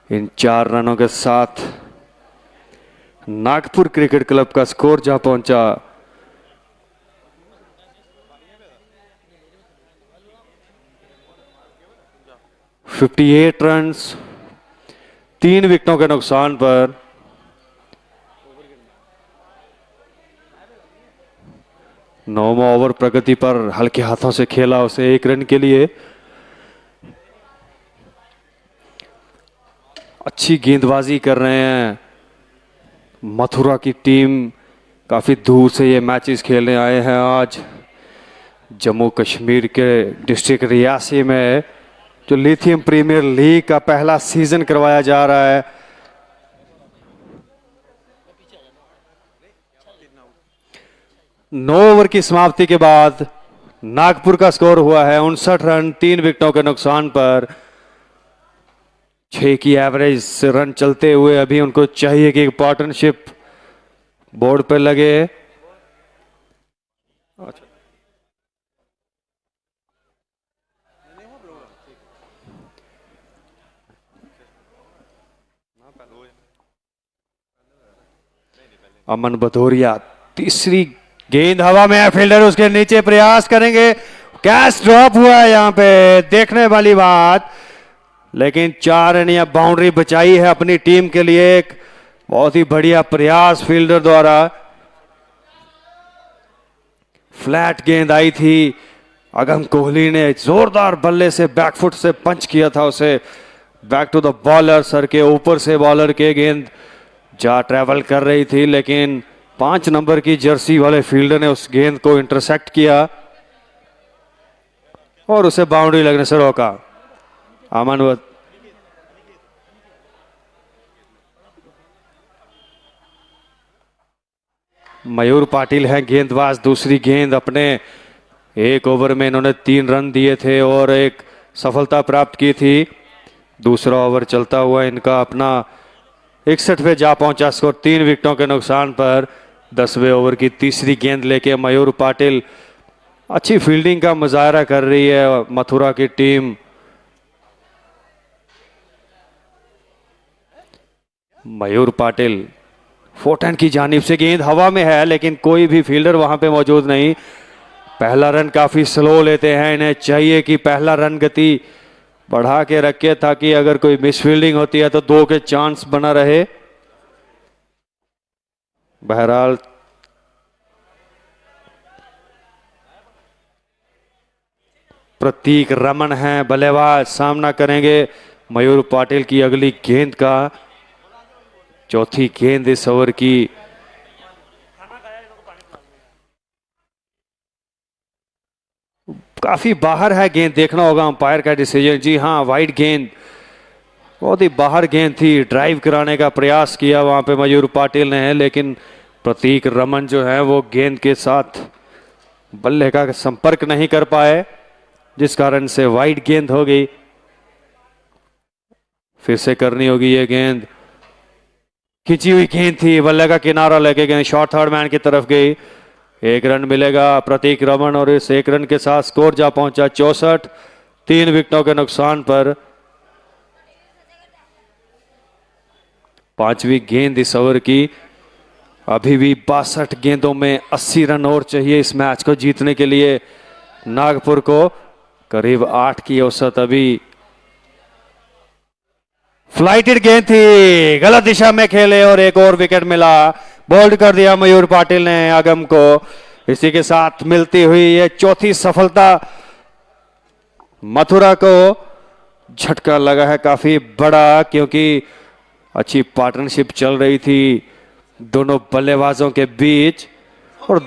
इन 4 रनों के साथ नागपुर क्रिकेट क्लब का स्कोर जा पहुंचा 58 रन्स। 3 विकेटों के नुकसान पर नौवां ओवर प्रगति पर हल्के हाथों से खेला उसे 1 रन के लिए। अच्छी गेंदबाजी कर रहे हैं मथुरा की टीम। काफी दूर से ये मैचेस खेलने आए हैं आज जम्मू कश्मीर के डिस्ट्रिक्ट रियासी में जो लिथियम प्रीमियर लीग का पहला सीजन करवाया जा रहा है। नौ ओवर की समाप्ति के बाद नागपुर का स्कोर हुआ है 59 रन 3 विकेटों के नुकसान पर। 6 की एवरेज से रन चलते हुए अभी उनको चाहिए कि पार्टनरशिप बोर्ड पर लगे। अमन भदौरिया तीसरी गेंद हवा में है, फील्डर उसके नीचे प्रयास करेंगे। कैच ड्रॉप हुआ है यहां पे, देखने वाली बात। लेकिन 4 रन या बाउंड्री बचाई है अपनी टीम के लिए। एक बहुत ही बढ़िया प्रयास फील्डर द्वारा। फ्लैट गेंद आई थी, अगम कोहली ने जोरदार बल्ले से बैकफुट से पंच किया था उसे बैक टू द बॉलर। सर के ऊपर से बॉलर के गेंद जा ट्रैवल कर रही थी, लेकिन 5 नंबर की जर्सी वाले फील्डर ने उस गेंद को इंटरसेप्ट किया और उसे बाउंड्री लगने से रोका। अमन मयूर पाटिल है गेंदबाज। दूसरी गेंद अपने 1 ओवर में इन्होंने 3 रन दिए थे और एक सफलता प्राप्त की थी। दूसरा ओवर चलता हुआ इनका अपना 61 पे जा पहुंचा स्कोर 3 विकेटों के नुकसान पर। 10वें ओवर की तीसरी गेंद लेके मयूर पाटिल अच्छी फील्डिंग का मुजाहरा कर रही है मथुरा की टीम। मयूर पाटिल फोर्टन की जानिब से गेंद हवा में है, लेकिन कोई भी फील्डर वहां पे मौजूद नहीं। पहला रन काफी स्लो लेते हैं, इन्हें चाहिए कि पहला रन गति बढ़ा के रखे ताकि अगर कोई मिस फील्डिंग होती है तो 2 के चांस बना रहे। बहरहाल प्रतीक रमन है बल्लेबाज, सामना करेंगे मयूर पाटिल की अगली गेंद का। चौथी गेंद इस ओवर की। काफी बाहर है गेंद, देखना होगा अंपायर का डिसीजन। जी हाँ, वाइड गेंद, बहुत ही बाहर गेंद थी। ड्राइव कराने का प्रयास किया वहां पे मयूर पाटिल ने, लेकिन प्रतीक रमन जो है वो गेंद के साथ बल्ले का संपर्क नहीं कर पाए, जिस कारण से वाइड गेंद हो गई। फिर से करनी होगी ये गेंद। खिंची हुई गेंद थी, बल्ले का किनारा लेके गए, शॉर्ट थर्ड मैन की तरफ गई। 1 रन मिलेगा प्रतीक रमन और इस 1 रन के साथ स्कोर जा पहुंचा 64 3 विकेटों के नुकसान पर। 5वीं गेंद इस ओवर की। अभी भी 62 गेंदों में 80 रन और चाहिए इस मैच को जीतने के लिए नागपुर को। करीब 8 की औसत अभी। फ्लाइटेड गेंद थी, गलत दिशा में खेले और एक और विकेट मिला। बोल्ड कर दिया मयूर पाटिल ने आगम को। इसी के साथ मिलती हुई ये चौथी सफलता मथुरा को। झटका लगा है काफी बड़ा, क्योंकि अच्छी पार्टनरशिप चल रही थी दोनों बल्लेबाजों के बीच। और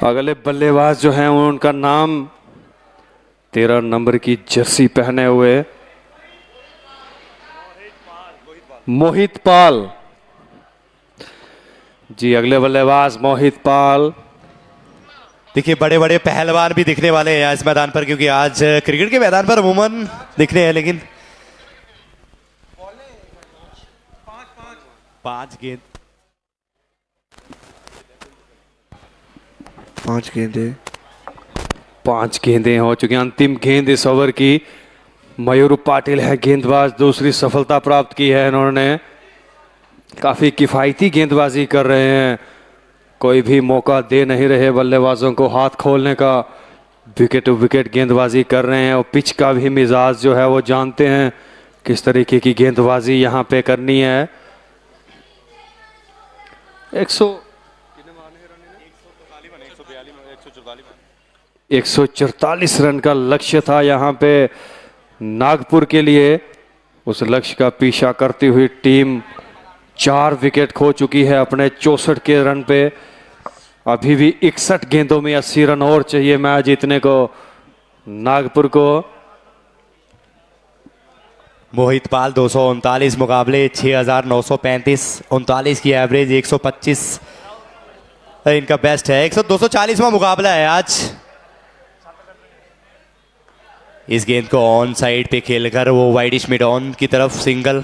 अगले बल्लेबाज जो हैं उनका नाम 13 नंबर की जर्सी पहने हुए मोहित पाल जी। अगले बल्लेबाज मोहित पाल। देखिए बड़े बड़े पहलवान भी दिखने वाले हैं इस मैदान पर, क्योंकि आज क्रिकेट के मैदान पर अमूमन दिखने हैं, लेकिन 5 गेंद 5 गेंदें हो चुकी हैं। अंतिम गेंद इस ओवर की। मयूर पाटिल है गेंदबाज, दूसरी सफलता प्राप्त की है इन्होंने। काफी किफायती गेंदबाजी कर रहे हैं, कोई भी मौका दे नहीं रहे बल्लेबाजों को हाथ खोलने का। विकेट टू विकेट गेंदबाजी कर रहे हैं और पिच का भी मिजाज जो है वो जानते हैं किस तरीके की गेंदबाजी यहाँ पे करनी है। 144 रन का लक्ष्य था यहाँ पे नागपुर के लिए। उस लक्ष्य का पीछा करती हुई टीम 4 विकेट खो चुकी है अपने 64 के रन पे। अभी भी 61 गेंदों में 80 रन और चाहिए मैच जीतने को नागपुर को। मोहित पाल 239 मुकाबले 6,935, 39 की एवरेज, 125 इनका बेस्ट है। 240वां मुकाबला है आज। इस गेंद को ऑन साइड पे खेलकर वो वाइडिश मिड ऑन की तरफ सिंगल।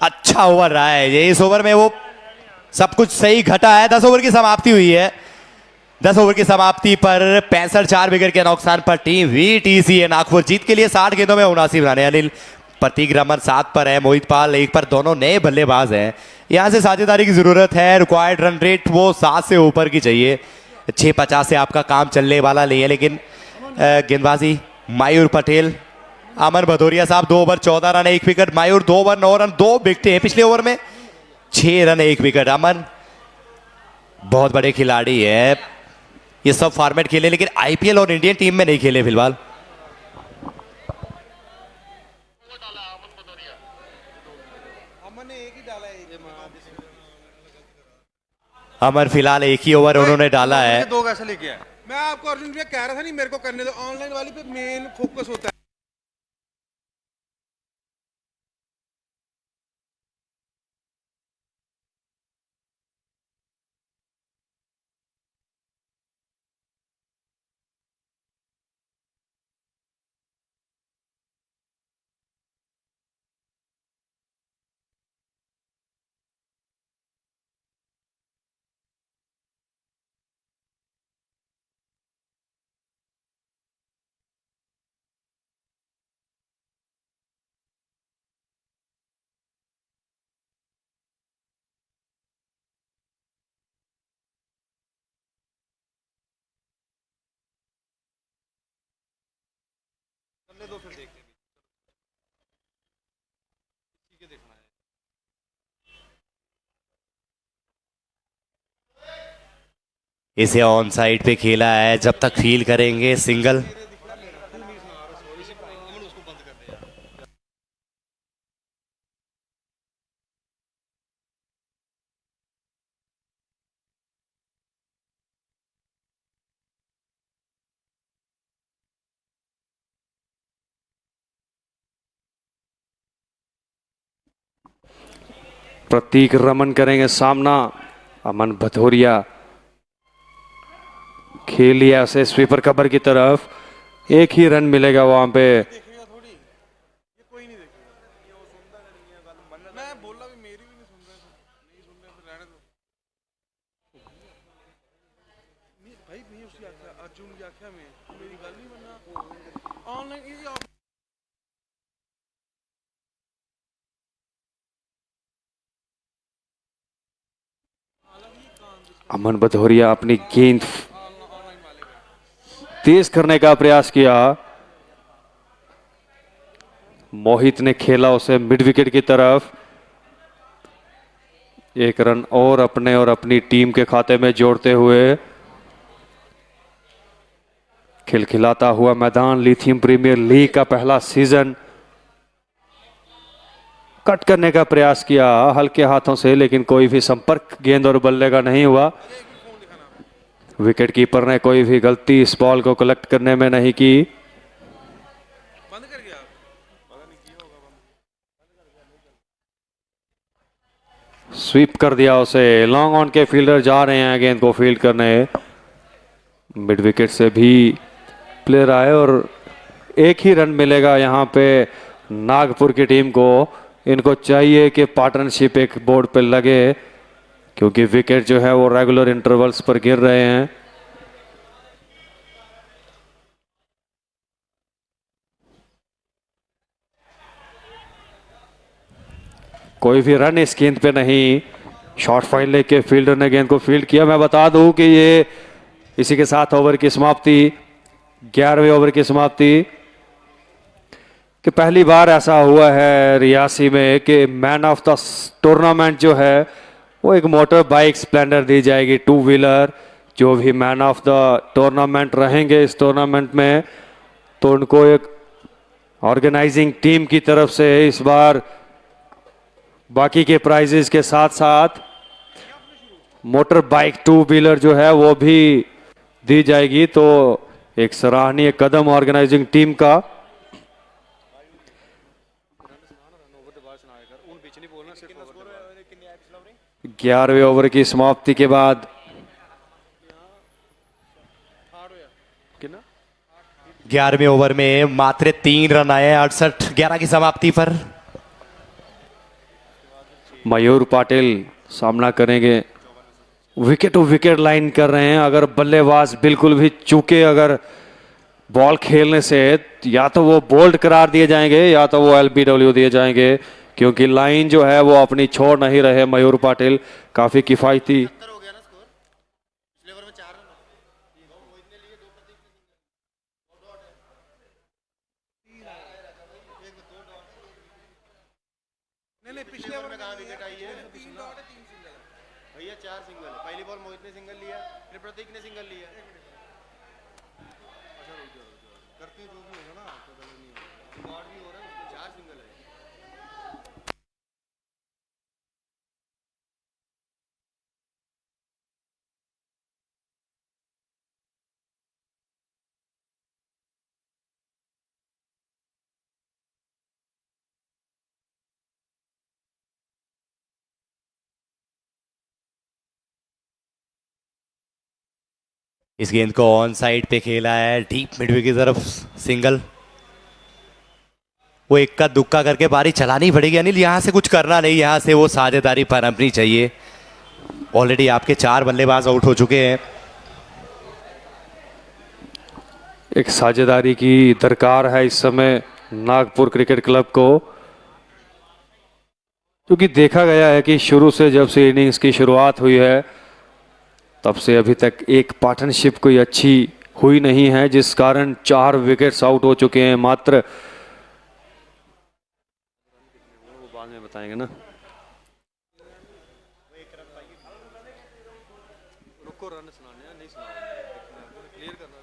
अच्छा ओवर रहा है ये। इस ओवर में वो सब कुछ सही घटा है। 10 ओवर की समाप्ति हुई है। 10 ओवर की समाप्ति पर 65 4 विकेट के नुकसान पर टीम VTC है नागपुर जीत के लिए 60 गेंदों में 79 बनाने। अनिल प्रतीक रमन 7 पर है, मोहित पाल 1 पर, दोनों नए बल्लेबाज हैं। यहां से साझेदारी की जरूरत है। रिक्वायर्ड रन रेट वो 7 से ऊपर की चाहिए। 650 से आपका काम चलने वाला नहीं है। लेकिन गेंदबाजी मयूर पटेल, अमन भदौरिया साहब 2 ओवर 14 रन 1 विकेट। मयूर 2 ओवर 9 रन 2 विकेट हैं पिछले ओवर में, 6 रन 1 विकेट। अमन बहुत बड़े खिलाड़ी है। ये सब फॉर्मेट खेले लेकिन IPL और इंडियन टीम में नहीं खेले फिलहाल। अमन ने एक ही डाला है। अमर फिलहाल एक ही ओवर उन्होंने डाला है। 2 कैसे लेके आया? मैं आपको अर्जुन भैया कह रहा था नहीं मेरे को करने दो। ऑनलाइन वाली पे मेन फोकस होता है। दो फिर देखते हैं। ठीक है, देखना है। इसे ऑन साइड पे खेला है। जब तक फील करेंगे सिंगल। प्रतीक रमन करेंगे सामना। अमन भदौरिया खेल लिया उसे स्वीपर कवर की तरफ। एक ही रन मिलेगा वहां पे। देखेगा थोड़ी, ये कोई नहीं देखेगा। ये वो सुनता नहीं है गल। मैं बोल रहा भी मेरी भी नहीं सुन रहे, नहीं सुन रहे, फिर रहने दो। नहीं भाई, नहीं उसकी आख्या अर्जुन की आख्या में मेरी गल नहीं बनना। ऑनलाइन ये अमन भदौरिया अपनी गेंद तेज करने का प्रयास किया। मोहित ने खेला उसे मिड विकेट की तरफ। 1 रन और अपने और अपनी टीम के खाते में जोड़ते हुए खिलखिलाता हुआ मैदान। लिथियम प्रीमियर लीग का पहला सीजन। कट करने का प्रयास किया हल्के हाथों से, लेकिन कोई भी संपर्क गेंद और बल्ले का नहीं हुआ। विकेट कीपर ने कोई भी गलती इस बॉल को कलेक्ट करने में नहीं की। बंद कर गया पता नहीं किया होगा बंद। स्वीप कर दिया उसे। लॉन्ग ऑन के फील्डर जा रहे हैं गेंद को फील्ड करने। मिड विकेट से भी प्लेयर आए और एक ही रन मिलेगा यहाँ पे नागपुर की टीम को। इनको चाहिए कि पार्टनरशिप एक बोर्ड पे लगे, क्योंकि विकेट जो है वो रेगुलर इंटरवल्स पर गिर रहे हैं। कोई भी रन इस गेंद पे नहीं। शॉर्ट फाइन लेके फील्डर ने गेंद को फील्ड किया। मैं बता दूं कि ये इसी के साथ ओवर की समाप्ति, 11वें ओवर की समाप्ति, कि पहली बार ऐसा हुआ है रियासी में कि मैन ऑफ द टूर्नामेंट जो है वो एक मोटर बाइक स्प्लेंडर दी जाएगी, 2 व्हीलर। जो भी मैन ऑफ द टूर्नामेंट रहेंगे इस टूर्नामेंट में, तो उनको एक ऑर्गेनाइजिंग टीम की तरफ से इस बार बाकी के प्राइजेस के साथ साथ मोटर बाइक 2 व्हीलर जो है वो भी दी जाएगी। तो एक सराहनीय कदम ऑर्गेनाइजिंग टीम का। 11वें ओवर की समाप्ति के बाद 11वें ओवर में मात्र 3 रन आए 68-11 की समाप्ति पर। मयूर पाटिल सामना करेंगे। विकेट टू विकेट लाइन कर रहे हैं। अगर बल्लेबाज बिल्कुल भी चूके अगर बॉल खेलने से, या तो वो बोल्ड करार दिए जाएंगे या तो वो एलबीडब्ल्यू दिए जाएंगे, क्योंकि लाइन जो है वो अपनी छोड़ नहीं रहे मयूर पाटिल। काफी किफायती। नहीं पिछले ओवर में कहां विकेट आई है? 3 डॉट है 3 सिंगल है भैया, 4 सिंगल है। पहली बॉल मोहित ने सिंगल लिया, फिर प्रतीक ने सिंगल लिया। अच्छा रुक जाओ करते जो भी होगा ना तो गलत नहीं होगा। रिकॉर्ड भी हो रहा है, उसमें 4 सिंगल है। इस गेंद को ऑन साइड पे खेला है, डीप मिडवे की तरफ सिंगल। वो इक्का दुक्का करके बारी चलानी पड़ेगी अनिल, यहां से कुछ करना नहीं, यहां से वो साझेदारी पनपनी चाहिए। ऑलरेडी आपके 4 बल्लेबाज आउट हो चुके हैं। एक साझेदारी की दरकार है इस समय नागपुर क्रिकेट क्लब को, क्योंकि देखा गया है कि शुरू से जब से इनिंग्स की शुरुआत हुई है तब से अभी तक एक पार्टनरशिप कोई अच्छी हुई नहीं है, जिस कारण 4 विकेट्स आउट हो चुके हैं मात्र। वो बाद में बताएंगे ना। रुको, रन सुनाने नहीं सुनाओ, क्लियर करना।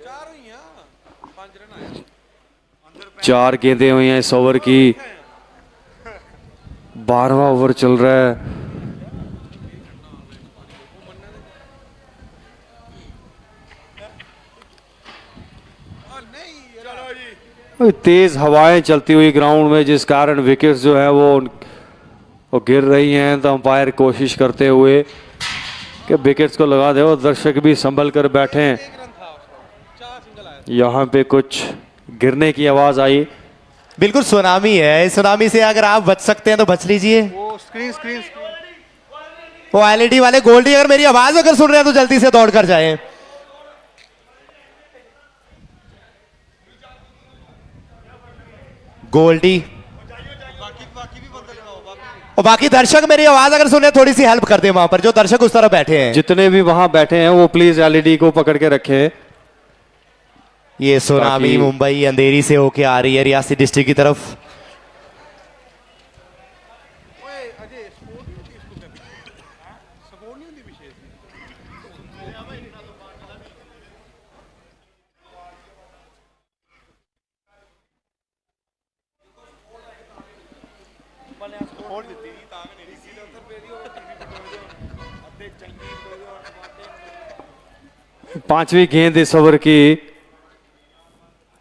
चार हुई हैं, 5 रन आए। 4 गेंदें हुई हैं इस ओवर की। 12वां ओवर चल रहा है। नहीं चलो जी, तेज हवाएं चलती हुई ग्राउंड में, जिस कारण विकेट्स जो है वो गिर रही हैं। तो अंपायर कोशिश करते हुए कि विकेट्स को लगा दे और दर्शक भी संभल कर बैठे हैं। यहाँ पे कुछ गिरने की आवाज आई। बिल्कुल सुनामी है, इस सुनामी से अगर आप बच सकते हैं तो बच लीजिए। वो स्क्रीन स्क्रीन वो एलईडी वाले गोल्डी अगर मेरी आवाज अगर सुन रहे हैं तो जल्दी से दौड़ कर जाएं। गोल्डी और बाकी दर्शक मेरी आवाज अगर सुने थोड़ी सी हेल्प कर दे, वहां पर जो दर्शक उस तरफ बैठे हैं, जितने भी वहां बैठे हैं वो प्लीज एलईडी को पकड़ के रखें। ये सुनामी मुंबई अंधेरी से होके आ रही है रियासी डिस्ट्रिक्ट की तरफ। पांचवी गेंद इस ओवर की।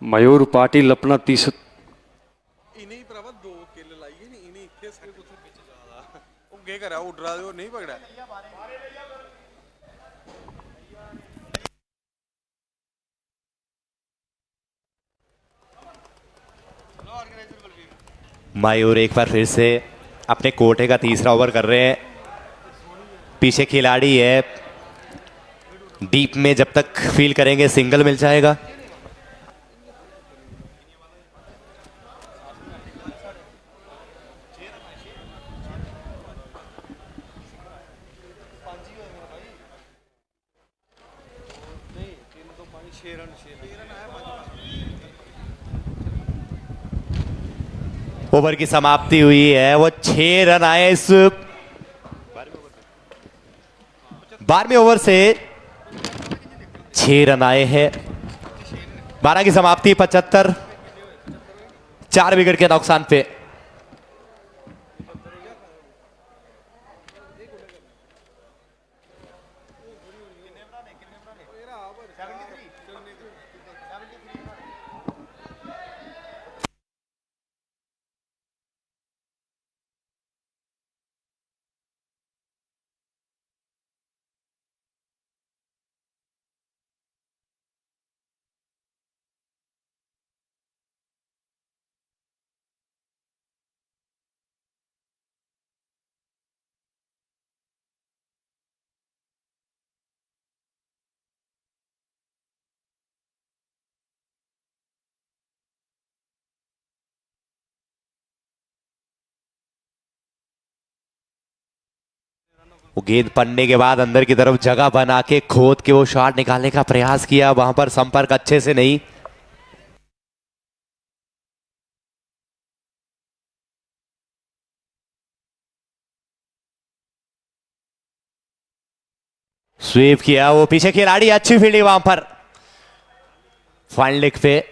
मयूर पाटिल अपना इन्हीं भरावा दो किल लाइए नहीं, इन्हीं इतने सारे कुछ पिच ज्यादा वो गे करा उड़ रहा नहीं पकड़ा। मयूर एक बार फिर से अपने कोटे का तीसरा ओवर कर रहे हैं। पीछे खिलाड़ी है, डीप में जब तक फील करेंगे सिंगल मिल जाएगा। ओवर की समाप्ति हुई है, वो 6 रन आए इस 12वें ओवर से 6 रन आए हैं। 12 की समाप्ति 75, 4 विकेट के नुकसान पे। वो गेंद पड़ने के बाद अंदर की तरफ जगह बना के खोद के वो शॉट निकालने का प्रयास किया, वहां पर संपर्क अच्छे से नहीं। स्वीप किया, वो पीछे खिलाड़ी, अच्छी फील्डिंग वहां पर फाइन लेग पे।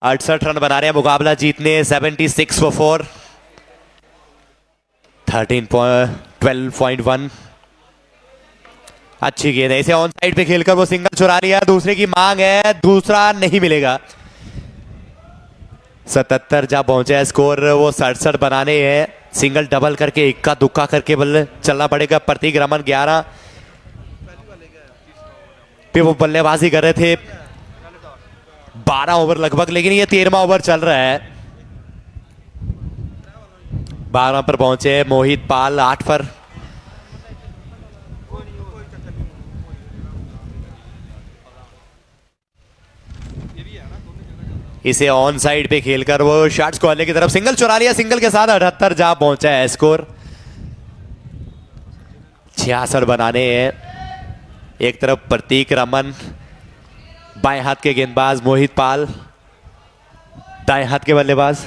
अड़सठ रन बना रहे हैं, मुकाबला जीतने 76 for 4, 12.1। अच्छी गेंद है, इसे ऑन साइड पे खेलकर वो सिंगल चुरा लिया। दूसरे की मांग है, दूसरा नहीं मिलेगा। 77 जब पहुंचे है स्कोर, वो 67 बनाने हैं। सिंगल डबल करके इक्का दुक्का करके बल्ले चलना पड़ेगा। प्रतीक रमन 11 पे वो बल्लेबाजी कर रहे थे, 12 ओवर लगभग, लेकिन ये 13वां ओवर चल रहा है। 12 पर पहुंचे मोहित पाल, 8 पर। इसे ऑन साइड पे खेलकर वो शॉट्स कॉर्नर की तरफ सिंगल चुरा लिया। सिंगल के साथ 78 जहां पहुंचा है स्कोर, 66 बनाने हैं। एक तरफ प्रतीक रमन, बाएं हाथ के गेंदबाज मोहित पाल, दाएं हाथ के बल्लेबाज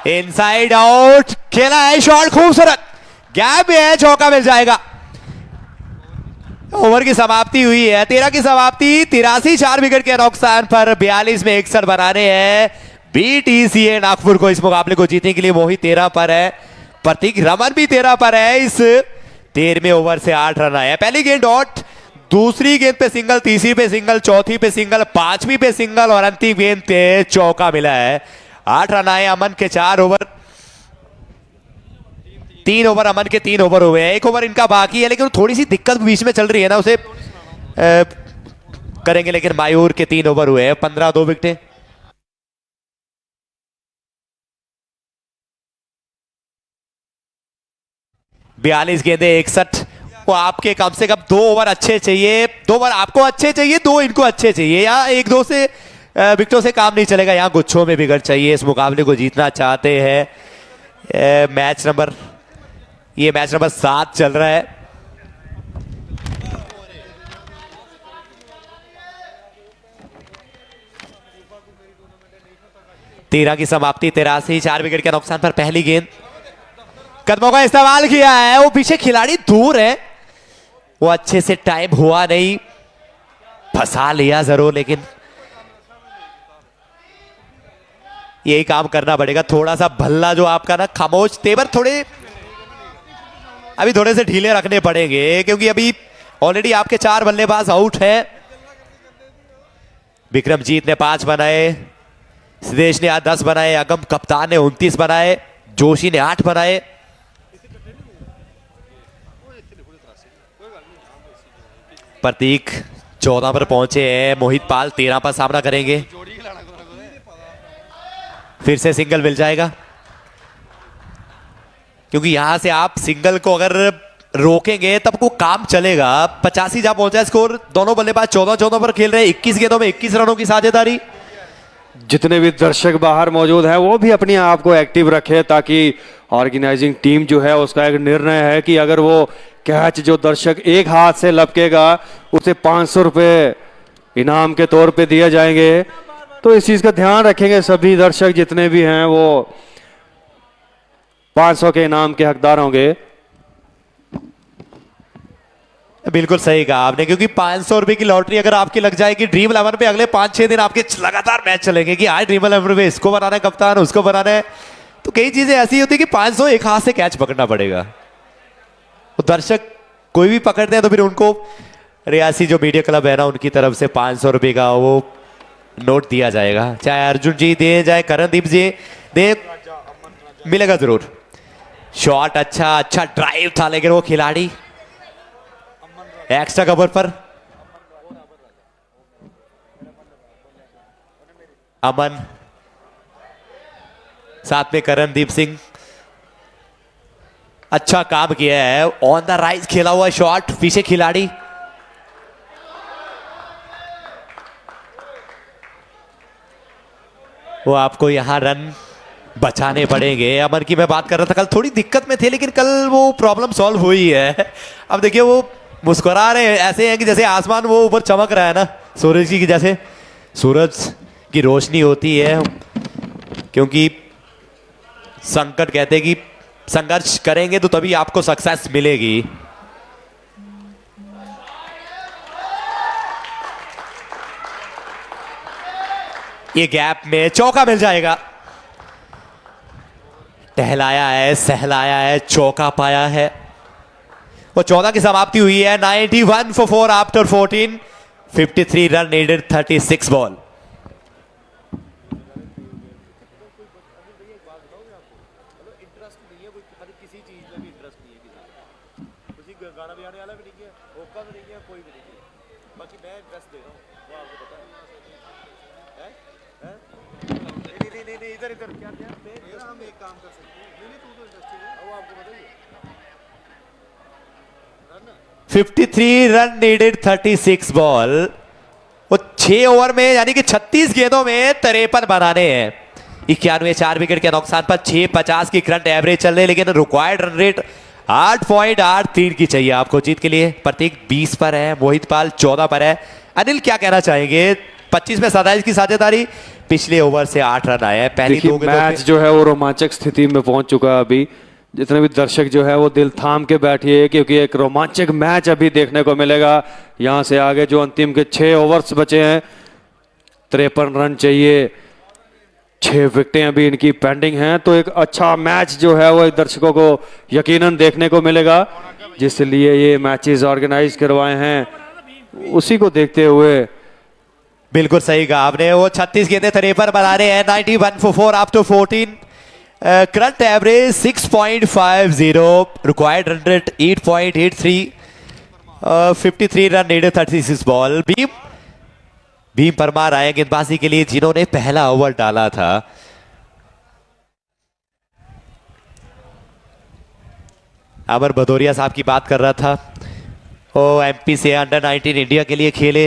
इनसाइड आउट खेला है शॉट, खूबसूरत गैप में है, चौका मिल जाएगा। ओवर की समाप्ति हुई है, 13 की समाप्ति, 83 4 विकेट के नुकसान पर 42 में 61 बनाने हैं बीटीसीए नागपुर को। इस मुकाबले को जीतने के लिए मोहित 13 पर है, प्रतीक रमन भी 13 पर है। इस 13वें ओवर से 8 रन आए। पहली गेंद डॉट, दूसरी गेंद पे सिंगल, तीसरी पे सिंगल, चौथी पे सिंगल, पांचवी पे सिंगल और अंतिम गेंद पे चौका मिला है। 8 रन आए अमन के 4 ओवर, 3 ओवर अमन के 3 ओवर हुए हैं, 1 ओवर इनका बाकी है, लेकिन थोड़ी सी दिक्कत बीच में चल रही है ना, उसे करेंगे। लेकिन मायूर के 3 ओवर हुए हैं, 15 2 विकेटें। बयालीस गेंदे 61। वो आपके कम से कम 2 ओवर अच्छे चाहिए, 2 ओवर आपको अच्छे चाहिए, 2 इनको अच्छे चाहिए। यहाँ 1-2 से विकेटों से काम नहीं चलेगा, यहाँ गुच्छों में विकेट चाहिए। इस मुकाबले को जीतना चाहते हैं। मैच नंबर 7 चल रहा है। तेरह की समाप्ति, 83 4 विकेट के नुकसान पर पहली गेंद, कदमों का इस्तेमाल किया है। वो पीछे खिलाड़ी दूर है, वो अच्छे से टाइम हुआ नहीं, फंसा लिया जरूर, लेकिन यही काम करना पड़ेगा। थोड़ा सा भल्ला जो आपका ना खामोश तेवर, अभी थोड़े से ढीले रखने पड़ेंगे, क्योंकि अभी ऑलरेडी आपके 4 बल्लेबाज आउट हैं। विक्रमजीत ने 5 बनाए, सिद्धेश ने 10 बनाए, अगम कप्तान ने 29 बनाए, जोशी ने 8 बनाए। प्रतीक 14 पर पहुंचे हैं, मोहित पाल 13 पर सामना करेंगे। फिर से सिंगल मिल जाएगा, क्योंकि यहां से आप सिंगल को अगर रोकेंगे तब को काम चलेगा। 85 जहां पहुंचा स्कोर, दोनों बल्लेबाज 14-14 पर खेल रहे हैं, 21 गेंदों में 21 रनों की साझेदारी। जितने भी दर्शक बाहर मौजूद हैं वो भी अपने आप को एक्टिव रखे, ताकि ऑर्गेनाइजिंग टीम जो है उसका एक निर्णय है कि अगर वो कैच जो दर्शक एक हाथ से लपकेगा उसे 500 रुपये इनाम के तौर पे दिए जाएंगे। तो इस चीज का ध्यान रखेंगे सभी दर्शक जितने भी हैं, वो 500 के इनाम के हकदार होंगे। बिल्कुल सही कहा आपने, क्योंकि 500 रुपए की लॉटरी अगर आपकी लग जाएगी ड्रीम 11 पे, अगले 5-6 दिन आपके लगातार मैच चलेंगे कि आज ड्रीम 11 पे इसको बनाना है कप्तान, उसको बनाना है। तो कई चीजें ऐसी होती है कि 500 एक हाथ से कैच पकड़ना पड़ेगा। तो दर्शक कोई भी पकड़ते हैं तो फिर उनको रियासी जो मीडिया क्लब है ना, उनकी तरफ से 500 रुपए का वो नोट दिया जाएगा। चाहे अर्जुन जी दे, चाहे करणदीप जी दे, मिलेगा जरूर। शॉट अच्छा ड्राइव था, लेकिन वो खिलाड़ी एक्स्ट्रा कवर पर। अमन साथ में करणदीप सिंह, अच्छा काम किया है। ऑन द राइज खेला हुआ शॉट, पीछे खिलाड़ी। वो आपको यहां रन बचाने पड़ेंगे। अमन की मैं बात कर रहा था, कल थोड़ी दिक्कत में थे, लेकिन कल वो प्रॉब्लम सॉल्व हुई है। अब देखिए वो मुस्कुरा रहे हैं, ऐसे हैं कि जैसे आसमान वो ऊपर चमक रहा है ना, सूरज की जैसे सूरज की रोशनी होती है। क्योंकि संकट कहते हैं कि संघर्ष करेंगे तो तभी आपको सक्सेस मिलेगी। ये गैप में चौका मिल जाएगा। टहलाया है, सहलाया है, चौका पाया है। वो 14 की समाप्ति हुई है। 91 for 4 after 14, 53 run needed, 36 ball. हम एक काम कर सकते हैं, नहीं तू तो इंटरेस्टेड है, वो आपको बताइए। 53 रन नीडेड, 36 बॉल। वो 6 ओवर में यानी कि 36 गेंदों में 53 बनाने हैं। 91 4 विकेट के नुकसान पर 6.50 की करंट एवरेज चल रही है, लेकिन रिक्वायर्ड रन रेट 8.83 की चाहिए आपको जीत के लिए। प्रतीक 20 पर है, मोहित पाल 14 पर है। अनिल क्या कहना चाहेंगे 25 में 27 की साझेदारी, पिछले ओवर से 8 रन आए हैं। पहली देखिए दो गेंदों मैच पे जो है वो रोमांचक स्थिति में पहुंच चुका है अभी। जितने भी दर्शक जो है वो दिल थाम के बैठिए, क्योंकि एक रोमांचक मैच अभी देखने को मिलेगा। यहां से आगे जो अंतिम के 6 ओवर्स बचे हैं, 53 रन चाहिए, 6 विकेटें अभी इनकी पेंडिंग हैं। तो एक अच्छा मैच जो है वो दर्शकों को यकीनन देखने को मिलेगा, जिसलिए ये मैचेस ऑर्गेनाइज करवाए हैं, उसी को देखते हुए। बिल्कुल सही कहा आपने। वो 36 गेंदें 53 बना रहे हैं। 91 for 4 after 14, current average 6.50, required run rate 8.83, 53 run needed 36 ball. Bhim Parmar आए गेंदबाजी के लिए, जिन्होंने पहला ओवर डाला था। अमर भदौरिया साहब की बात कर रहा था, वो एमपी से अंडर 19 इंडिया के लिए खेले।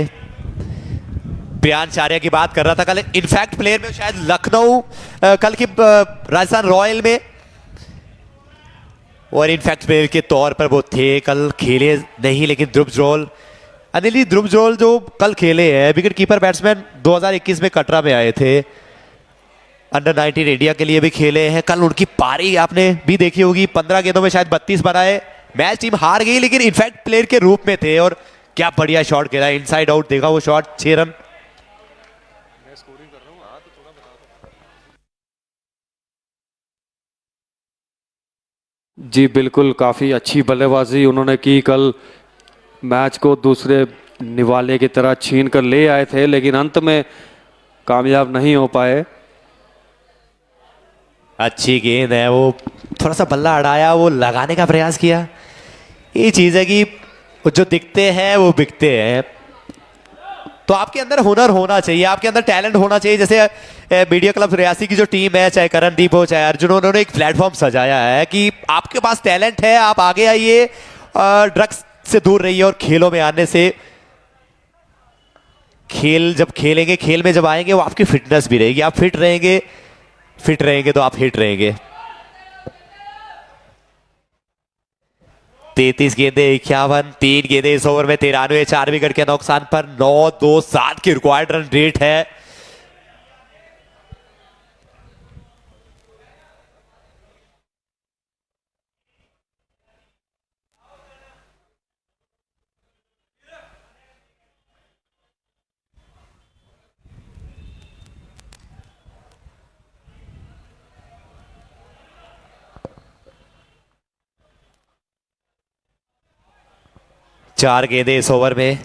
प्रियांश आर्या की बात कर रहा था, कल इनफैक्ट प्लेयर में शायद लखनऊ कल की राजस्थान रॉयल में, और इनफैक्ट प्लेयर के तौर पर वो थे। कल खेले नहीं, लेकिन ध्रुव जोल, अनिल जी ध्रुव जोल जो कल खेले हैं, विकेट कीपर बैट्समैन 2021 में कटरा में आए थे, अंडर 19 इंडिया के लिए भी खेले हैं। कल उनकी पारी आपने भी देखी होगी, 15 गेंदों में शायद 32 बनाए। मैच टीम हार गई, लेकिन इनफैक्ट प्लेयर के रूप में थे, और क्या बढ़िया शॉट खेला, इनसाइड आउट देखा वो शॉट, 6 रन। जी बिल्कुल, काफ़ी अच्छी बल्लेबाजी उन्होंने की कल। मैच को दूसरे निवाले की तरह छीन कर ले आए थे, लेकिन अंत में कामयाब नहीं हो पाए। अच्छी गेंद है, वो थोड़ा सा बल्ला अड़ाया, वो लगाने का प्रयास किया। ये चीज़ है कि जो दिखते हैं वो बिकते हैं। तो आपके अंदर हुनर होना चाहिए, आपके अंदर टैलेंट होना चाहिए। जैसे मीडिया क्लब रियासी की जो टीम है, चाहे करणदीप हो चाहे अर्जुन, उन्होंने एक प्लेटफॉर्म सजाया है कि आपके पास टैलेंट है, आप आगे आइए, ड्रग्स से दूर रहिए, और खेलों में आने से, खेल जब खेलेंगे, खेल में जब आएंगे, वो आपकी फिटनेस भी रहेगी। आप फिट रहेंगे तो आप हिट रहेंगे। 33 गेंदे 51, 3 गेंदे इस ओवर में 93, 4 विकेट के नुकसान पर 9-2-7 की रिक्वायर्ड रन रेट है। चार गेंदे इस ओवर में,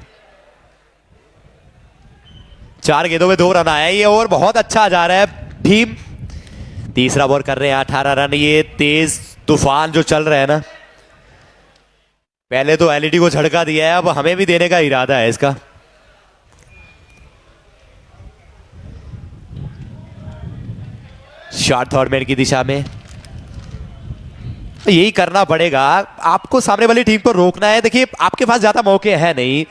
4 गेंदों में 2 रन आया। ये ओवर बहुत अच्छा जा रहा है। भीम तीसरा ओवर कर रहे हैं, 18 रन। ये तेज तूफान जो चल रहा है ना, पहले तो एलईडी को झटका दिया है, अब हमें भी देने का इरादा है इसका। शॉट थर्ड मैन की दिशा में, यही करना पड़ेगा आपको, सामने वाली टीम को रोकना है। देखिए आपके पास ज्यादा मौके हैं नहीं,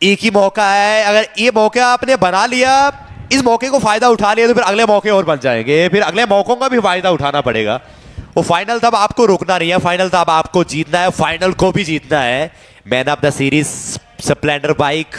एक ही मौका है। अगर ये मौका आपने बना लिया, इस मौके को फायदा उठा लिया, तो फिर अगले मौके और बन जाएंगे, फिर अगले मौकों का भी फायदा उठाना पड़ेगा। वो फाइनल तब आपको रुकना नहीं है, फाइनल तब आपको जीतना है, फाइनल को भी जीतना है। Man of the series Splendor bike,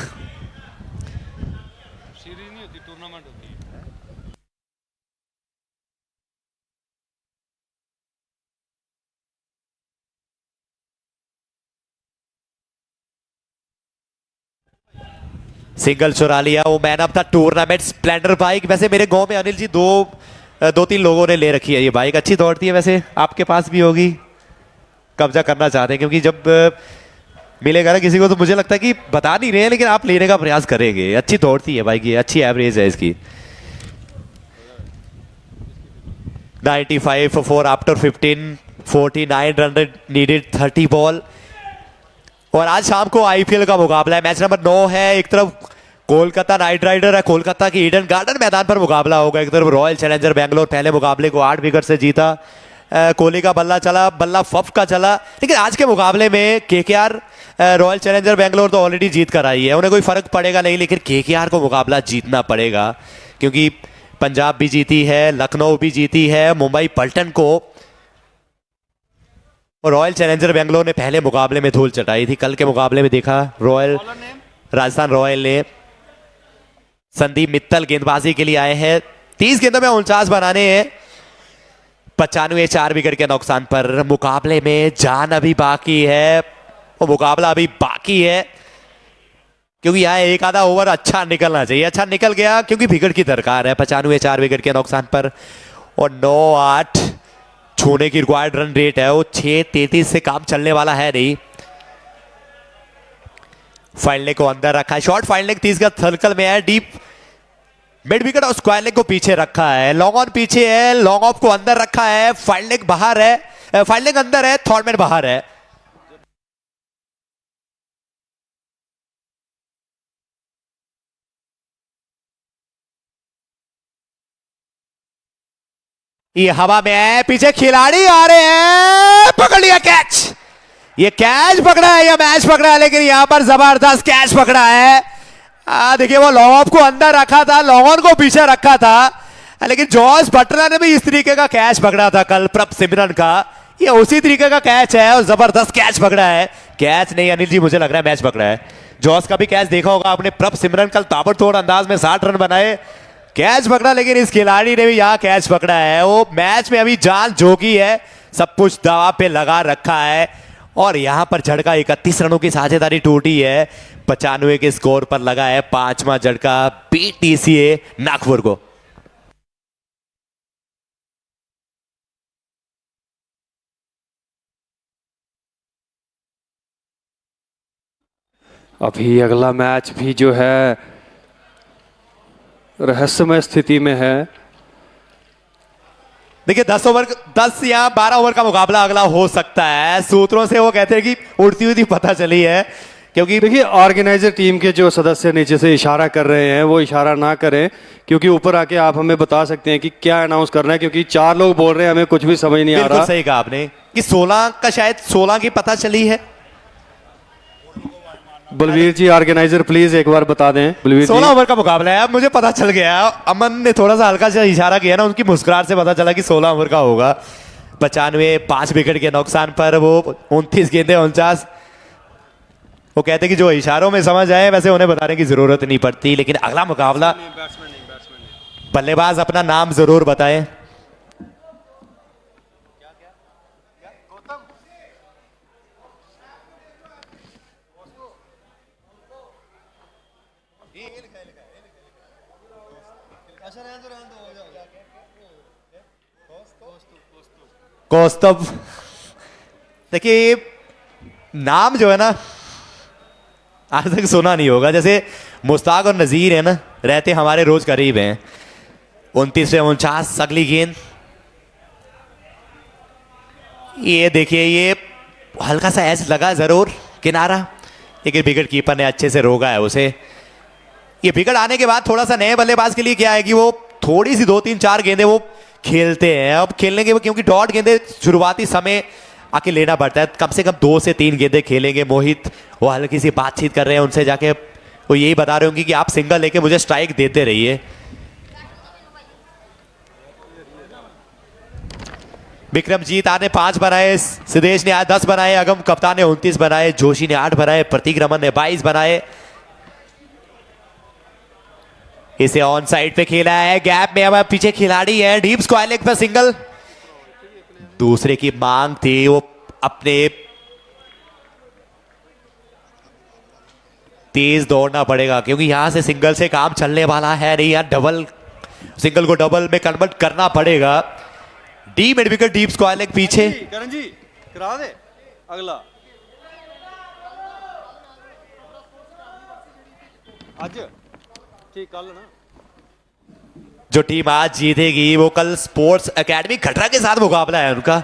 single चुरा लिया, वो man of the tournament Splendor bike. वैसे मेरे गांव में अनिल जी दो तीन लोगों ने ले रखी है ये बाइक, अच्छी दौड़ती है। वैसे आपके पास भी होगी, कब्जा करना चाहते हैं, क्योंकि जब मिलेगा ना किसी को, तो मुझे लगता है कि बता नहीं रहे हैं, लेकिन आप लेने का प्रयास करेंगे। अच्छी दौड़ती है बाइक ये, अच्छी एवरेज है इसकी। 95 for 4 after 15, 49 run needed 30 ball. और आज शाम को आईपीएल का मुकाबला है, मैच नंबर 9 है। एक तरफ कोलकाता नाइट राइडर है, कोलकाता की ईडन गार्डन मैदान पर मुकाबला होगा। एक तरफ रॉयल चैलेंजर बेंगलोर, पहले मुकाबले को 8 विकेट से जीता। कोहली का बल्ला फफ का चला, लेकिन आज के मुकाबले में केकेआर, रॉयल चैलेंजर बेंगलोर तो ऑलरेडी जीत कर आई है, उन्हें कोई फर्क पड़ेगा नहीं, लेकिन केकेआर को मुकाबला जीतना पड़ेगा, क्योंकि पंजाब भी जीती है, लखनऊ भी जीती है, मुंबई पल्टन को, और रॉयल चैलेंजर बेंगलोर ने पहले मुकाबले में धूल चटाई थी। कल के मुकाबले में देखा राजस्थान रॉयल ने संदीप मित्तल गेंदबाजी के लिए आए हैं। 30 गेंदों में 49 बनाने हैं। 95 4 विकेट के नुकसान पर। मुकाबले में जान अभी बाकी है, वो मुकाबला अभी बाकी है, क्योंकि यहाँ एक आधा ओवर अच्छा निकलना चाहिए। अच्छा निकल गया क्योंकि विकेट की दरकार है। 95 4 विकेट के नुकसान पर और 9-8 छूने की रिक्वायर्ड रन रेट है। वो 6-33 से काम चलने वाला है नहीं। फाइल लेग को अंदर रखा है, शॉर्ट फाइल लेग 30 का सर्कल में है, डीप मिड विकेट और स्क्वायर लेग को पीछे रखा है। लॉन्ग ऑन पीछे है, लॉन्ग ऑफ को अंदर रखा है, फाइल लेग बाहर है, फाइल लेग अंदर है, थॉर्डमैन बाहर है। ये हवा में है, पीछे खिलाड़ी आ रहे हैं, पकड़ लिया कैच। ये कैच पकड़ा है या मैच पकड़ा है, लेकिन यहां पर जबरदस्त कैच पकड़ा है। देखिए वो लॉन्ग ऑफ को अंदर रखा था, लॉन्ग ऑन को पीछे रखा था, लेकिन जॉर्ज बटलर ने भी इस तरीके का कैच पकड़ा था कल प्रभ सिमरन का। ये उसी तरीके का कैच है और जबरदस्त कैच पकड़ा है। कैच नहीं अनिल जी, मुझे लग रहा है मैच पकड़ा है। जॉर्ज का भी कैच देखा होगा आपने, प्रभ सिमरन कल ताबड़तोड़ अंदाज में 60 रन बनाए, कैच पकड़ा, लेकिन इस खिलाड़ी ने भी यहां कैच पकड़ा है। वो मैच में अभी जान जोगी है, सब कुछ दवा पे लगा रखा है और यहां पर झटका 31 रनों की साझेदारी टूटी है। 95 के स्कोर पर लगा है 5वां झटका बीटीसीए नागपुर को। अभी अगला मैच भी जो है रहस्यमय स्थिति में है। देखिए 10 या 12 ओवर का मुकाबला अगला हो सकता है। सूत्रों से वो कहते हैं कि उड़ती हुई पता चली है, क्योंकि देखिए ऑर्गेनाइजर टीम के जो सदस्य नीचे से इशारा कर रहे हैं वो इशारा ना करें, क्योंकि ऊपर आके आप हमें बता सकते हैं कि क्या अनाउंस करना है, क्योंकि 4 लोग बोल रहे हैं, हमें कुछ भी समझ नहीं आ बिल्कुल रहा। सही कहा आपने कि 16 का, शायद 16 की पता चली है। बलवीर जी ऑर्गेनाइजर प्लीज एक बार बता दें। बलवीर 16 जी ओवर का मुकाबला है, अब मुझे पता चल गया। अमन ने थोड़ा सा हल्का सा इशारा किया ना, उनकी मुस्कुराहट से पता चला कि 16 ओवर का होगा। 95 5 विकेट के नुकसान पर वो 29 गेंदे 49। वो कहते कि जो इशारों में समझ आए वैसे उन्हें बताने की जरूरत नहीं पड़ती। लेकिन अगला मुकाबला, बल्लेबाज अपना नाम जरूर बताएं। कौस्तभ। देखिए नाम जो है ना आज तक सुना नहीं होगा। जैसे मुश्ताक और नजीर है ना, रहते हमारे रोज करीब हैं। 29 से 49 अगली गेंद। ये देखिए ये हल्का सा ऐसे लगा जरूर किनारा, लेकिन विकेट कीपर ने अच्छे से रोका है उसे। ये विकेट आने के बाद थोड़ा सा नए बल्लेबाज के लिए क्या है कि वो थोड़ी सी 2-3-4 गेंदें वो खेलते हैं। अब खेलने के, क्योंकि डॉट गेंदे शुरुआती समय आके लेना पड़ता है, कम से कम 2 से 3 गेंदें खेलेंगे। मोहित वो हल्की सी बातचीत कर रहे हैं उनसे जाके, वो यही बता रहे होंगे कि आप सिंगल लेके मुझे स्ट्राइक देते रहिए। विक्रमजीत ने 5 बनाए, सिद्धेश ने आज 10 बनाए, अगम कप्तान ने 29 बनाए, जोशी ने 8 बनाए, प्रतीक रमन ने 22 बनाए। इसे ऑन साइड पे खेला है, गैप में। अब पीछे खिलाड़ी है, डीप स्क्वायर लेग पर सिंगल। दूसरे की मांग थी, वो अपने तेज दौड़ना पड़ेगा, क्योंकि यहां से सिंगल से काम चलने वाला है नहीं। यार डबल, सिंगल को डबल में कन्वर्ट करना पड़ेगा। D mid wicket, deep square leg पीछे। करण जी करा दे अगला आज ठीक कल ना। जो टीम आज जीतेगी वो कल स्पोर्ट्स एकेडमी खटरा के साथ मुकाबला है उनका।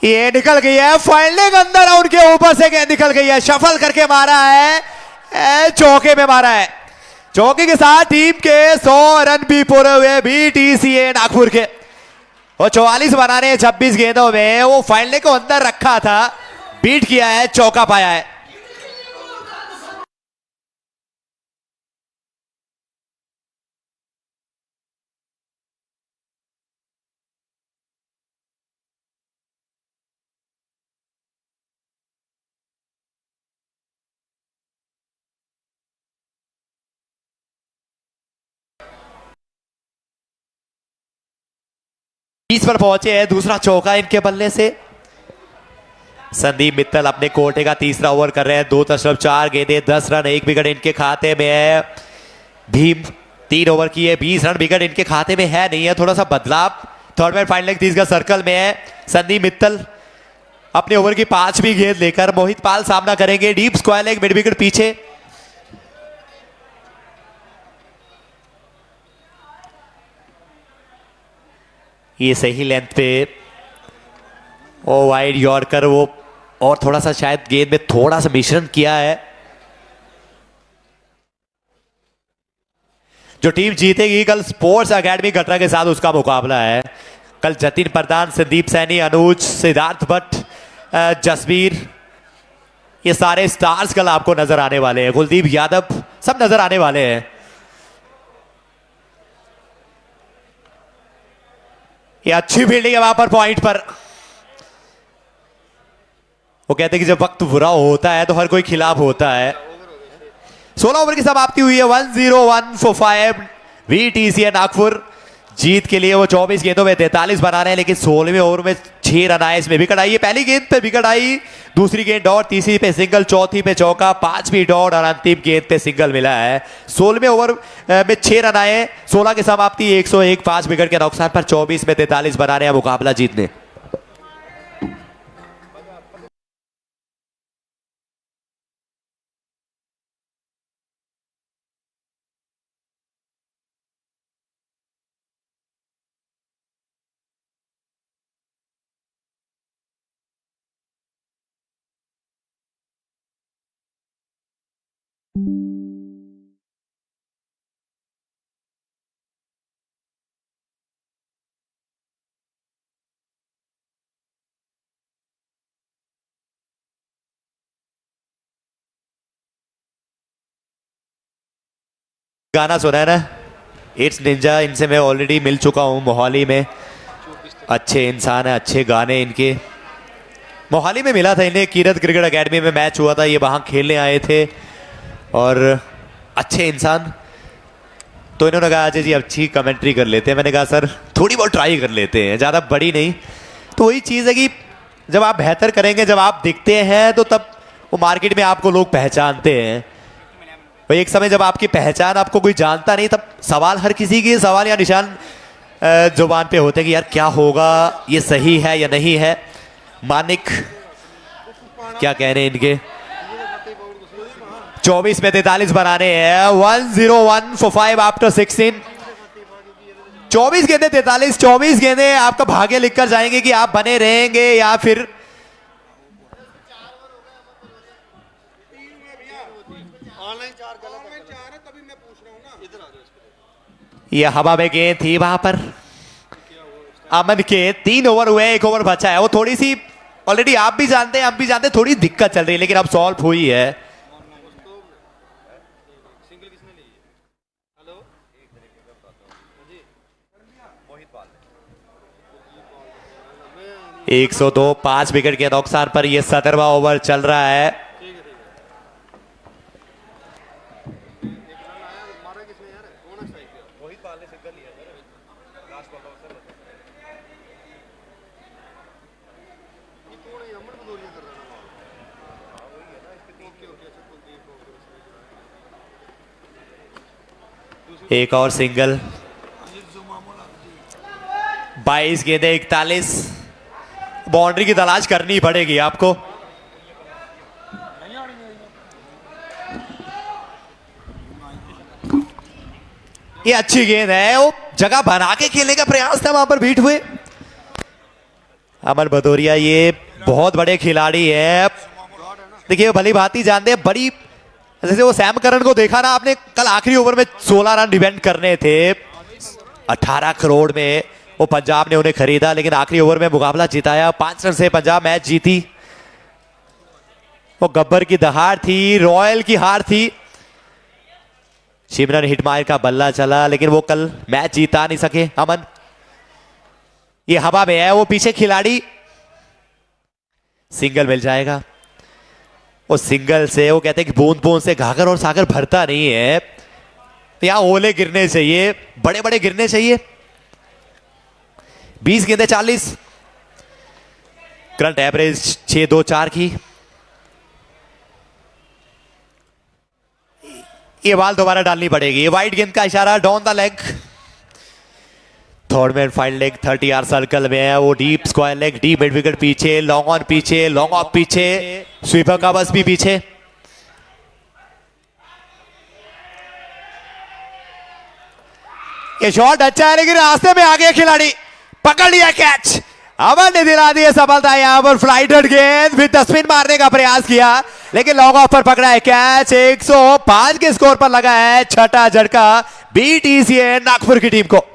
ये निकल गई है, फाइल्डिंग अंदर है, उनके ऊपर से गेंद निकल गई है, शफल करके मारा है, चौके में मारा है। चौके के साथ टीम के 100 रन भी पूरे हुए बीटीसीए नागपुर के। वो 44 बनाने 26 गेंदों में वो फाइल्डिंग को अंदर रखा था, बीट किया है, चौका पाया है। 20 पर पहुंचे हैं, दूसरा चौका इनके बल्ले से। संदीप मित्तल अपने कोटे का तीसरा ओवर कर रहे हैं, 2.4 गेंदे 10 रन, 1 विकेट इनके खाते में है। भीम 3 ओवर किए, 20 रन, विकेट इनके खाते में है नहीं है, थोड़ा सा बदलाव। थर्ड मैन फाइनल 30 का सर्कल में है। संदीप मित्तल अपने ओवर की 5वीं गेंद लेकर मोहित पाल सामना करेंगे। Deep square leg, mid wicket पीछे। ये सही लेंथ पे ओ वाइड यॉर्कर, वो और थोड़ा सा शायद गेंद में थोड़ा सा मिश्रण किया है। जो टीम जीतेगी कल स्पोर्ट्स एकेडमी कटरा के साथ, उसका मुकाबला है। कल जतिन प्रधान, संदीप सैनी, अनुज, सिद्धार्थ भट्ट, जसवीर, ये सारे स्टार्स कल आपको नजर आने वाले हैं। कुलदीप यादव, सब नजर आने वाले हैं। ये अच्छी फील्डिंग है वहां पर पॉइंट पर। वो कहते हैं कि जब वक्त बुरा होता है तो हर कोई खिलाफ होता है। 16 ओवर की समाप्ति हुई है, 1-0-1 फॉर 5 VTC नागपुर। जीत के लिए वो 24 गेंदों में 43 बना रहे हैं, लेकिन 16वें ओवर में 6 रन आए। इसमें विकेट आई है, पहली गेंद पे विकेट आई, दूसरी गेंद डॉट, तीसरी पे सिंगल, चौथी पे चौका, 5वीं डॉट और अंतिम गेंद पे सिंगल मिला है। 16वें ओवर में 6 रन आए, 16 की समाप्ति 101, 5 विकेट के नुकसान पर 24 में 43 बना रहे हैं मुकाबला जीतने। गाना सुना है ना, इट्स निंजा, इनसे मैं ऑलरेडी मिल चुका हूँ मोहाली में। अच्छे इंसान है, अच्छे गाने इनके। मोहाली में मिला था इन्हें, कीरत क्रिकेट एकेडमी में मैच हुआ था, ये वहाँ खेलने आए थे और अच्छे इंसान। तो इन्होंने कहा अजय जी अच्छी कमेंट्री कर लेते हैं। मैंने कहा सर थोड़ी बहुत ट्राई कर लेते हैं, ज़्यादा बड़ी नहीं। तो वही चीज़ है कि जब आप बेहतर करेंगे, जब आप दिखते हैं तो तब वो मार्केट में आपको लोग पहचानते हैं। भाई एक समय जब आपकी पहचान, आपको कोई जानता नहीं, तब सवाल हर किसी के सवाल या निशान जुबान पे होते हैं कि यार क्या होगा, ये सही है या नहीं है। मानिक क्या कह रहे हैं इनके, 24 में 43 बनाने हैं। 1-0-1 फॉर 5 आफ्टर 16। 24 गेंदे 43, 24 गेंदे आपका भाग्य लिखकर जाएंगे कि आप बने रहेंगे या फिर ये हवा में गेंद थी वहां पर। अमन के 3 ओवर हुए, 1 ओवर बचा है। वो थोड़ी सी ऑलरेडी आप भी जानते हैं, हम भी जानते हैं, थोड़ी दिक्कत चल रही है, लेकिन अब सॉल्व हुई है। एक 102, 5 विकेट के नुकसान पर यह 17वां ओवर चल रहा है। एक और सिंगल, 22 गेंदे 41। बाउंड्री की तलाश करनी पड़ेगी आपको। ये अच्छी गेंद है, वो जगह बना के खेलने का प्रयास था, वहां पर बीट हुए। अमन भदौरिया ये बहुत बड़े खिलाड़ी है। देखिए भली भांति जानते हैं, बड़ी जैसे वो सैम करन को देखा ना आपने, कल आखिरी ओवर में 16 रन डिपेंड करने थे। 18 करोड़ में वो पंजाब ने उन्हें खरीदा, लेकिन आखिरी ओवर में मुकाबला जिताया। 5 रन से पंजाब मैच जीती। वो गब्बर की दहाड़ थी, रॉयल की हार थी। सिमरन हिटमायर का बल्ला चला, लेकिन वो कल मैच जीता नहीं सके। अमन ये हवा में है, वो पीछे खिलाड़ी, सिंगल मिल जाएगा। वो सिंगल से वो कहते हैं कि बूंद बूंद से घाघर और सागर भरता नहीं है। तो यहां ओले गिरने चाहिए, बड़े बड़े गिरने चाहिए। 20 गेंदें 40, करंट एवरेज 6-2-4 की। ये बॉल दोबारा डालनी पड़ेगी, वाइड गेंद का इशारा, down the leg. Third man file leg 30 yard circle में है, वो deep square leg, deep mid wicket पीछे, लॉन्ग ऑन पीछे, लॉन्ग ऑफ पीछे, स्वीपर का बस भी पीछे। ये शॉट अच्छा है लेकिन रास्ते में आ गया खिलाड़ी, पकड़ लिया कैच। अमन ने दिला दी सफलता, यहां पर फ्लाइटेड गेंद, फिर तस्वीर मारने का प्रयास किया लेकिन लॉन्ग ऑफ पर पकड़ा है कैच। 105 के स्कोर पर लगा है छठा झटका बीटीसीए नागपुर की टीम को।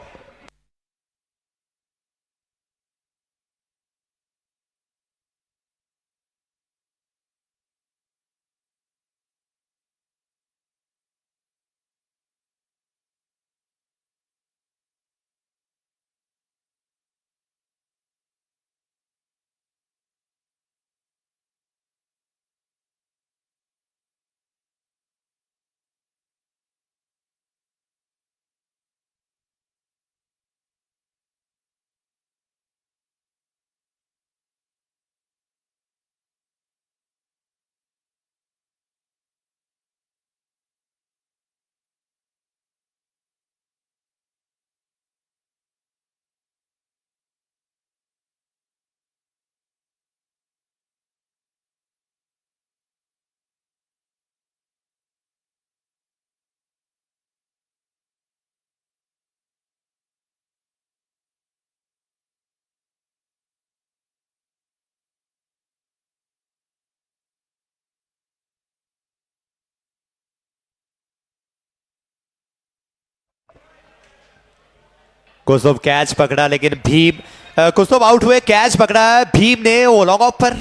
कुस्तुभ कैच पकड़ा लेकिन भीम, कुस्तुभ आउट हुए, कैच पकड़ा है भीम ने, वो लॉन्ग ऑफ पर।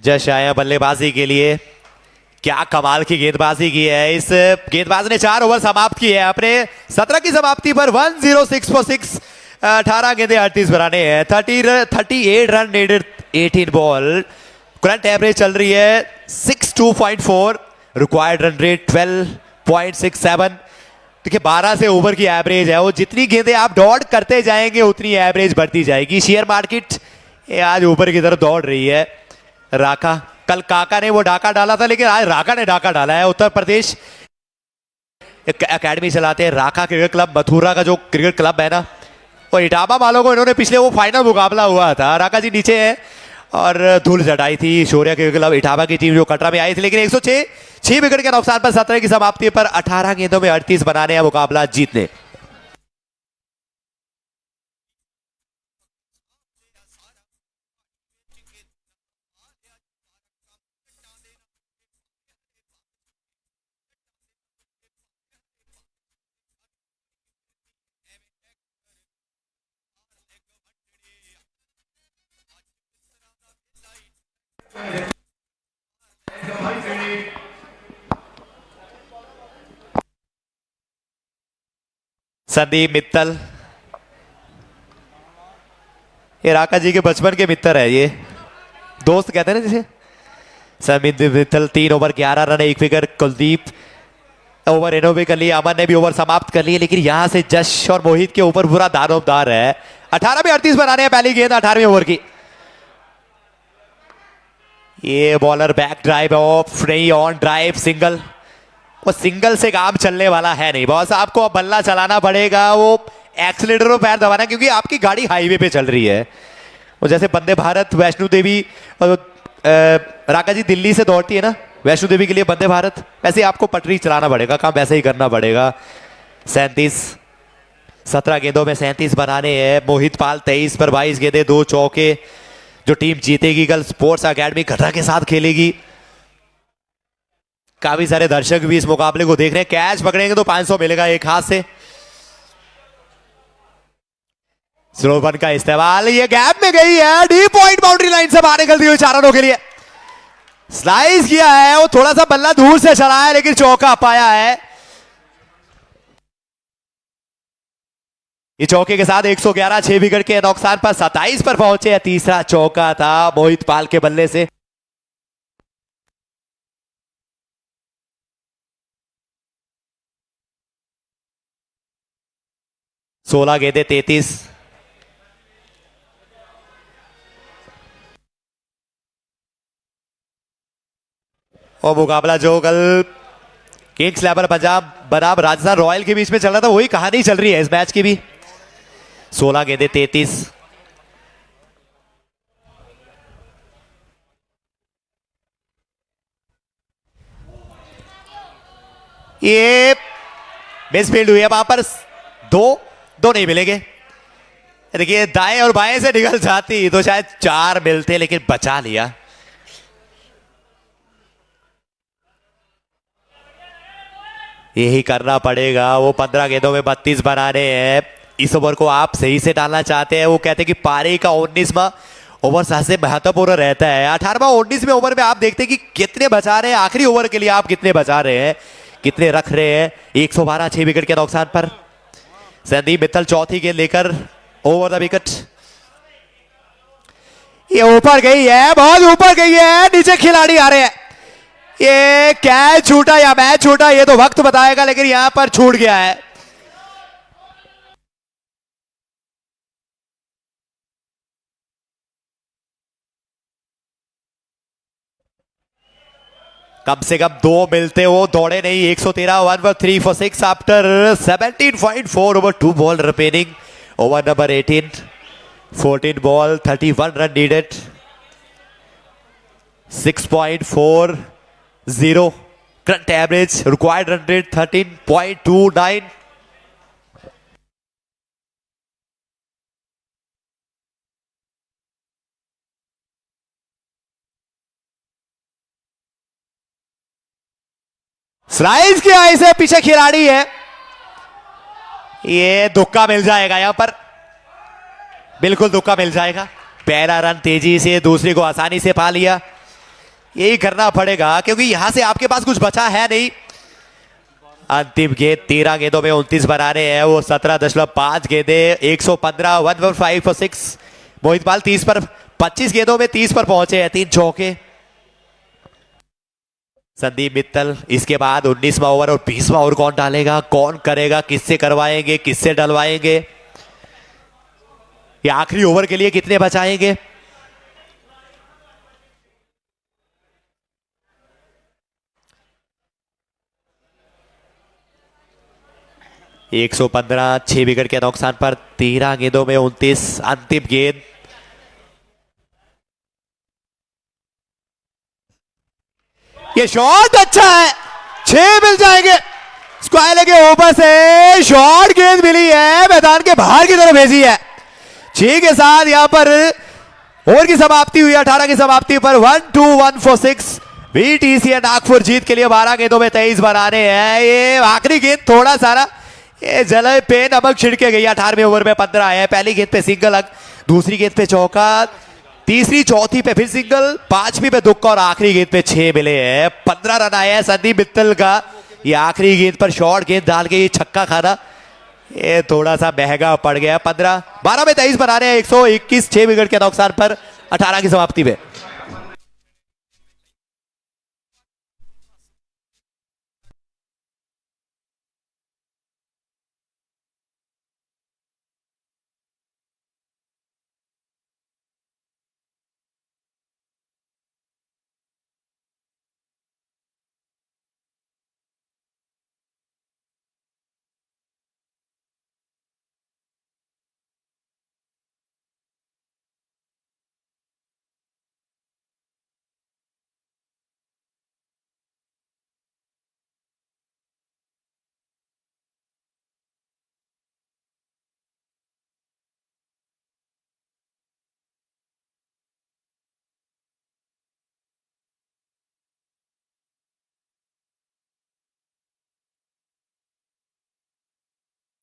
जश आया बल्लेबाजी के लिए, क्या कमाल की गेंदबाजी की है इस गेंदबाज ने। 4 ओवर समाप्त किए हैं अपने 17 की समाप्ति पर, 106 for 6, 18 गेंदे 38 बनाने हैं, 38 रन नेडेड 18 बॉल। करंट एवरेज चल रही है 62.4, रिक्वायर्ड रन रेट 12.67। देखिए 12 से ओवर की एवरेज है, वो जितनी गेंदें आप दौड़ करते जाएंगे उतनी एवरेज बढ़ती जाएगी। शेयर मार्केट ये आज ऊपर की तरफ दौड़ रही है। राका, कल काका ने वो डाका डाला था लेकिन आज राका ने डाका डाला है। उत्तर प्रदेश एकेडमी चलाते हैं राका क्रिकेट क्लब, मथुरा का जो क्रिकेट क्लब है ना, और इटावा वालों को इन्होंने पिछले वो फाइनल मुकाबला हुआ था, राका जी नीचे है और धूल चटाई थी शौर्य क्रिकेट क्लब इटावा की टीम जो कटरा में आई थी। लेकिन 106 विकेट के नुकसान पर 17 की समाप्ति पर 18 गेंदों में 38 बनाने हैं मुकाबला जीतने। संदीप मित्तल, ये राका जी के बचपन के मित्र है, ये दोस्त कहते हैं ना जिसे। Sandeep Mittal 3 over 11 run 1 wicket. Kuldeep over इन्हों भी कर लिया, अमन ने भी ओवर समाप्त कर लिए, लेकिन यहां से जश और मोहित के ऊपर पूरा दारोमदार है। 18 में 38 बनाने हैं, पहली गेंद 18वें ओवर की। ये बॉलर बैक ड्राइव ऑफ नहीं, ऑन ड्राइव सिंगल। वो सिंगल से काम चलने वाला है नहीं बॉस, आपको अब बल्ला चलाना पड़ेगा, वो एक्सीलेटर पर पैर दबाना, क्योंकि आपकी गाड़ी हाईवे पे चल रही है। वो जैसे वंदे भारत वैष्णो देवी राका जी दिल्ली से दौड़ती है ना वैष्णो देवी के लिए वंदे भारत, वैसे आपको पटरी चलाना पड़ेगा, काम वैसे ही करना पड़ेगा। 17 गेंदों में 37 बनाने हैं। मोहित पाल 23 पर 22 गेंदे 2 चौके। जो टीम जीतेगी कल स्पोर्ट्स अकेडमी कटरा के साथ खेलेगी। काफी सारे दर्शक भी इस मुकाबले को देख रहे हैं। कैच पकड़ेंगे तो 500 मिलेगा एक हाथ से। स्लो वन का इस्तेमाल, ये गैप में गई है, डीप पॉइंट बाउंड्री लाइन से बाहर निकलती हुई 4 रनों के लिए। स्लाइस किया है, वो थोड़ा सा बल्ला दूर से चला है लेकिन चौका पाया है। ये चौके के साथ 111 6 विकेट के नुकसान पर 27 पर पहुंचे। तीसरा चौका था मोहित पाल के बल्ले से। 16 गेंदे 33। और मुकाबला जो कल किंग्स इलेवन पंजाब बनाम राजस्थान रॉयल के बीच में चल रहा था, वही कहानी चल रही है इस मैच की भी। 16 गेंदे 33। ये मिसफील्ड हुई है वहां पर। दो नहीं मिलेंगे। देखिए दाएं और बाएं से निकल जाती तो शायद 4 मिलते, लेकिन बचा लिया। यही करना पड़ेगा। वो 15 गेंदों में 32 बनाने हैं। इस ओवर को आप सही से डालना चाहते हैं। वो कहते हैं कि पारी का 19वां ओवर सबसे महत्वपूर्ण रहता है। 18वां 19वें ओवर में आप देखते हैं कि कितने बचा रहे हैं। आखिरी ओवर के लिए आप कितने बचा रहे हैं, कितने रख रहे हैं। 112, 6 विकेट के नुकसान पर संदीप मित्तल चौथी गेंद लेकर ओवर द विकेट। ये ऊपर गई है, बहुत ऊपर गई है। नीचे खिलाड़ी आ रहे हैं। ये कैच छूटा या मैच छूटा ये तो वक्त बताएगा, लेकिन यहां पर छूट गया है। कम से कम 2 मिलते हो, दौड़े नहीं। 113, 1 for 3 for 6 after 17.4 over 2 ball remaining. Over number 18, 14 ball, 31 run needed. 6.40 current average, required run rate 13.29. Slice किया इसे, पीछे खिलाड़ी है। ये दुक्का मिल जाएगा यहां पर, बिल्कुल दुक्का मिल जाएगा। पहला रन तेजी से, दूसरी को आसानी से पा लिया। यही करना पड़ेगा क्योंकि यहां से आपके पास कुछ बचा है नहीं। अंतिम गेंद 13 गेंदों में 29 बना रहे हैं वो। 17.5 गेंदे 115, 1 for 5 for 6। मोहित पाल 30 पर 25 गेंदों में 30 पर पहुंचे हैं। 3 चौके। संदीप मित्तल। इसके बाद 19वां ओवर और 20वां ओवर कौन डालेगा, कौन करेगा, किससे करवाएंगे, किससे डलवाएंगे, ये आखिरी ओवर के लिए कितने बचाएंगे। एक 115, 6 विकेट के नुकसान पर 13 गेंदों में 29। अंतिम गेंद। ये शॉट अच्छा है, 6 मिल जाएंगे। स्क्वायर के ऊपर से शॉट गेंद मिली है, मैदान के बाहर की तरफ भेजी है। 6 के साथ यहां पर ओवर की समाप्ति हुई। 18 की समाप्ति पर 1-2, 1 for 6। VTC नागपुर जीत के लिए 12 गेंदों में 23 बनाने हैं। ये आखिरी गेंद थोड़ा सारा ये जले पे नमक छिड़के गई। 18वें ओवर में 15 है। पहली गेंद पे सिंगल अंक, दूसरी गेंद पे चौका, तीसरी चौथी पे फिर सिंगल, 5वीं पे दुक्का और आखिरी गेंद पे 6 मिले हैं। 15 रन आए हैं संदीप मित्तल का। ये आखिरी गेंद पर शॉर्ट गेंद डाल के ये छक्का खाना ये थोड़ा सा महंगा पड़ गया। 12 में 23 बना रहे हैं। 121, 6 विकेट के नुकसान पर 18 की समाप्ति में।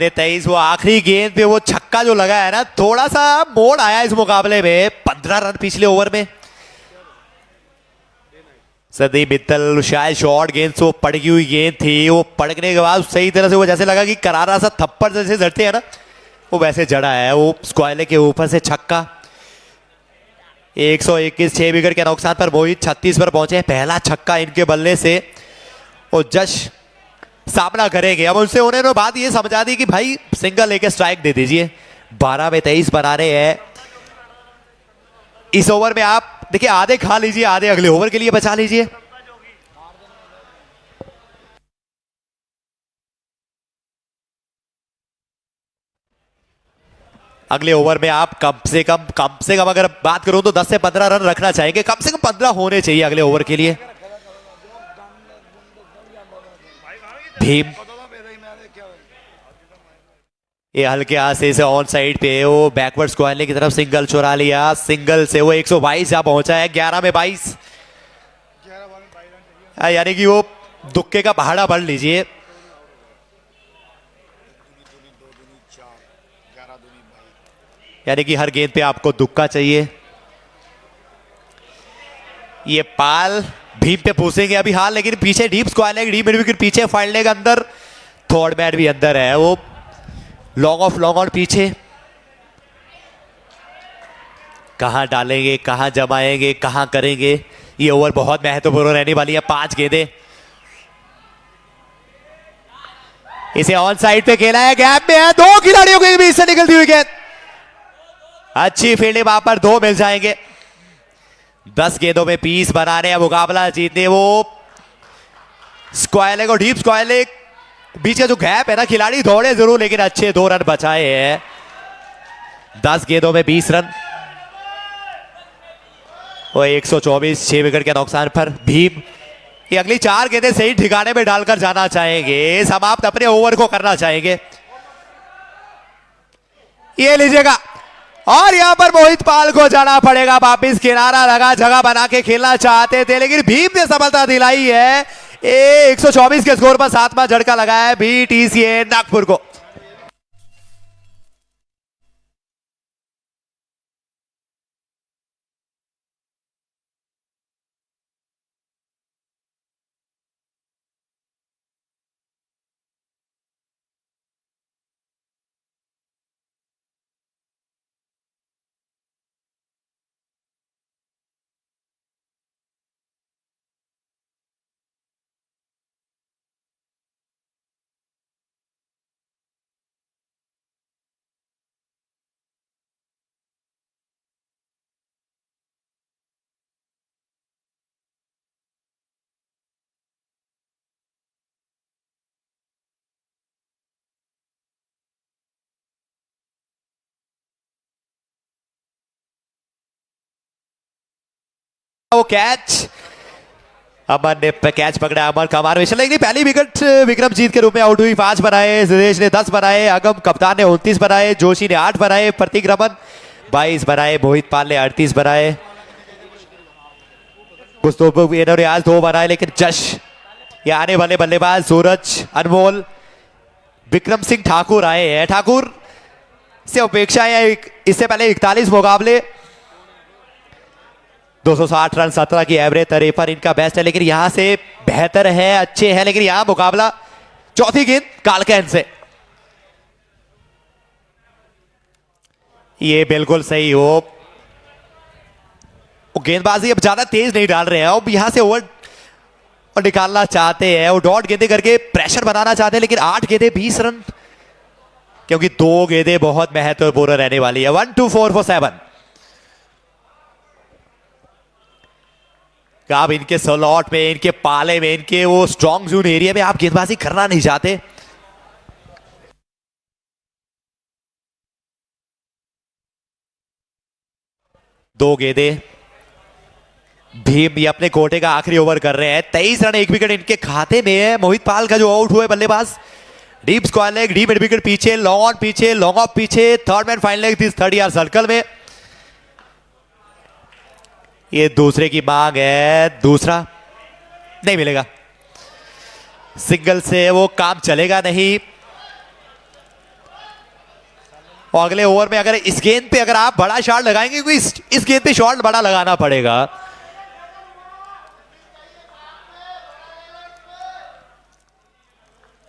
ने 23 वो आखिरी गेंद पे वो छक्का जो लगा है ना, थोड़ा सा मोड़ आया इस मुकाबले में। 15 रन पिछले ओवर में। संदीप मित्तल शायद शॉर्ट गेंद से वो पड़गी हुई गेंद थी। वो पड़कने के बाद सही तरह से वो जैसे लगा कि करारा सा थप्पड़ जैसे जड़ते हैं ना, वो वैसे जड़ा है। वो स्क्वायर के ऊपर से छक्का। 121, 6 विकेट के नुकसान पर मोहित 36 पर पहुंचे। पहला छक्का इनके बल्ले से। और जश सामना करेंगे। अब उनसे उन्होंने बात ये समझा दी कि भाई सिंगल लेके स्ट्राइक दे दीजिए। 12 में 23 बना रहे हैं। इस ओवर में आप देखिए आधे खा लीजिए, आधे अगले ओवर के लिए बचा लीजिए। अगले ओवर में आप कम से कम अगर बात करूं तो 10 से 15 रन रखना चाहेंगे। कम से कम 15 होने चाहिए अगले ओवर के लिए। भीम ये हल्के हाथ से ऑन साइड पे वो बैकवर्ड स्क्वायर की तरफ सिंगल चुरा लिया। सिंगल से वो 122 जहां पहुंचा है। 11 में 22, यानी कि वो दुक्के का पहाड़ा भर लीजिए। यानी कि हर गेंद पे आपको दुक्का चाहिए। ये पाल भीम पे पूछेंगे अभी हाल, लेकिन पीछे deep square leg, deep mid wicket पीछे, फाइल्ड लेग अंदर, थर्ड मैट भी अंदर है। वो लॉन्ग ऑफ लॉन्ग ऑन पीछे। कहां डालेंगे, कहां जमाएंगे, कहां करेंगे, ये ओवर बहुत महत्वपूर्ण रहने वाली है। 5 गेंदें इसे ऑन साइड पे खेला है, गैप में है, 2 खिलाड़ियों के बीच से निकलती हुई गेंद। अच्छी फील्डिंग वहां पर 2 मिल जाएंगे। 10 गेंदों में 20 बना रहे हैं मुकाबला जीतने। वो स्क्वायर लेग और डीप स्क्वायर लेग बीच का जो गैप है ना, खिलाड़ी दौड़े जरूर लेकिन अच्छे 2 रन बचाए हैं। 10 गेंदों में 20 रन। वो 124, 6 विकेट के नुकसान पर भीम ये अगली 4 गेंदें सही ठिकाने में डालकर जाना चाहेंगे, समाप्त अपने ओवर को करना चाहेंगे। ये लीजिएगा, और यहां पर मोहित पाल को जाना पड़ेगा वापिस। किनारा लगा, जगह बना के खेलना चाहते थे लेकिन भीम ने सफलता दिलाई है। 124 के स्कोर पर 7वां झटका लगाया है BTCA नागपुर को। वो कैच अमन ने कैच पकड़ा। अमन कमार में चलेगी पहली विकेट विक्रमजीत के रूप में आउट हुई। 5 बनाए, सुरेश ने 10 बनाए, अगम कप्तान ने 29 बनाए, जोशी ने 8 बनाए, प्रतीक रमन 22 बनाए, मोहित पाल ने 38 बनाए। कुछ तो इन्होंने आज 2 बनाए, लेकिन जश ये आने वाले बल्लेबाज सूरज, अनमोल, विक्रम सिंह ठाकुर आए हैं। ठाकुर से अपेक्षा है इससे पहले 41 मुकाबले, 260 रन, 17 की एवरेज, 53 इनका बेस्ट है, लेकिन यहां से बेहतर है, अच्छे हैं, लेकिन यहां मुकाबला चौथी गेंद कालकैन से। ये बिल्कुल सही हो, गेंदबाजी अब ज्यादा तेज नहीं डाल रहे हैं, अब यहां से ओवर और निकालना चाहते हैं, वो डॉट गेंदे करके प्रेशर बनाना चाहते हैं, लेकिन 8 गेंदे 20 रन, क्योंकि 2 गेंदे बहुत महत्वपूर्ण रहने वाली है। 1 2 4 for 7। आप इनके स्लॉट में, इनके पाले में, इनके वो स्ट्रॉन्ग जोन एरिया में आप गेंदबाजी करना नहीं चाहते। दो गेंदे भीम ये अपने कोटे का आखिरी ओवर कर रहे हैं। 23 रन, 1 विकेट इनके खाते में है। मोहित पाल का जो आउट हुआ है बल्लेबाज, deep square leg, deep mid wicket पीछे, लॉन्ग ऑन पीछे, लॉन्ग ऑफ पीछे, third man final leg, 30 yard circle में। ये दूसरे की मांग है, दूसरा नहीं मिलेगा, सिंगल से वो काम चलेगा नहीं। और अगले ओवर में अगर इस गेंद पे अगर आप बड़ा शॉट लगाएंगे, क्योंकि इस गेंद पे शॉट बड़ा लगाना पड़ेगा।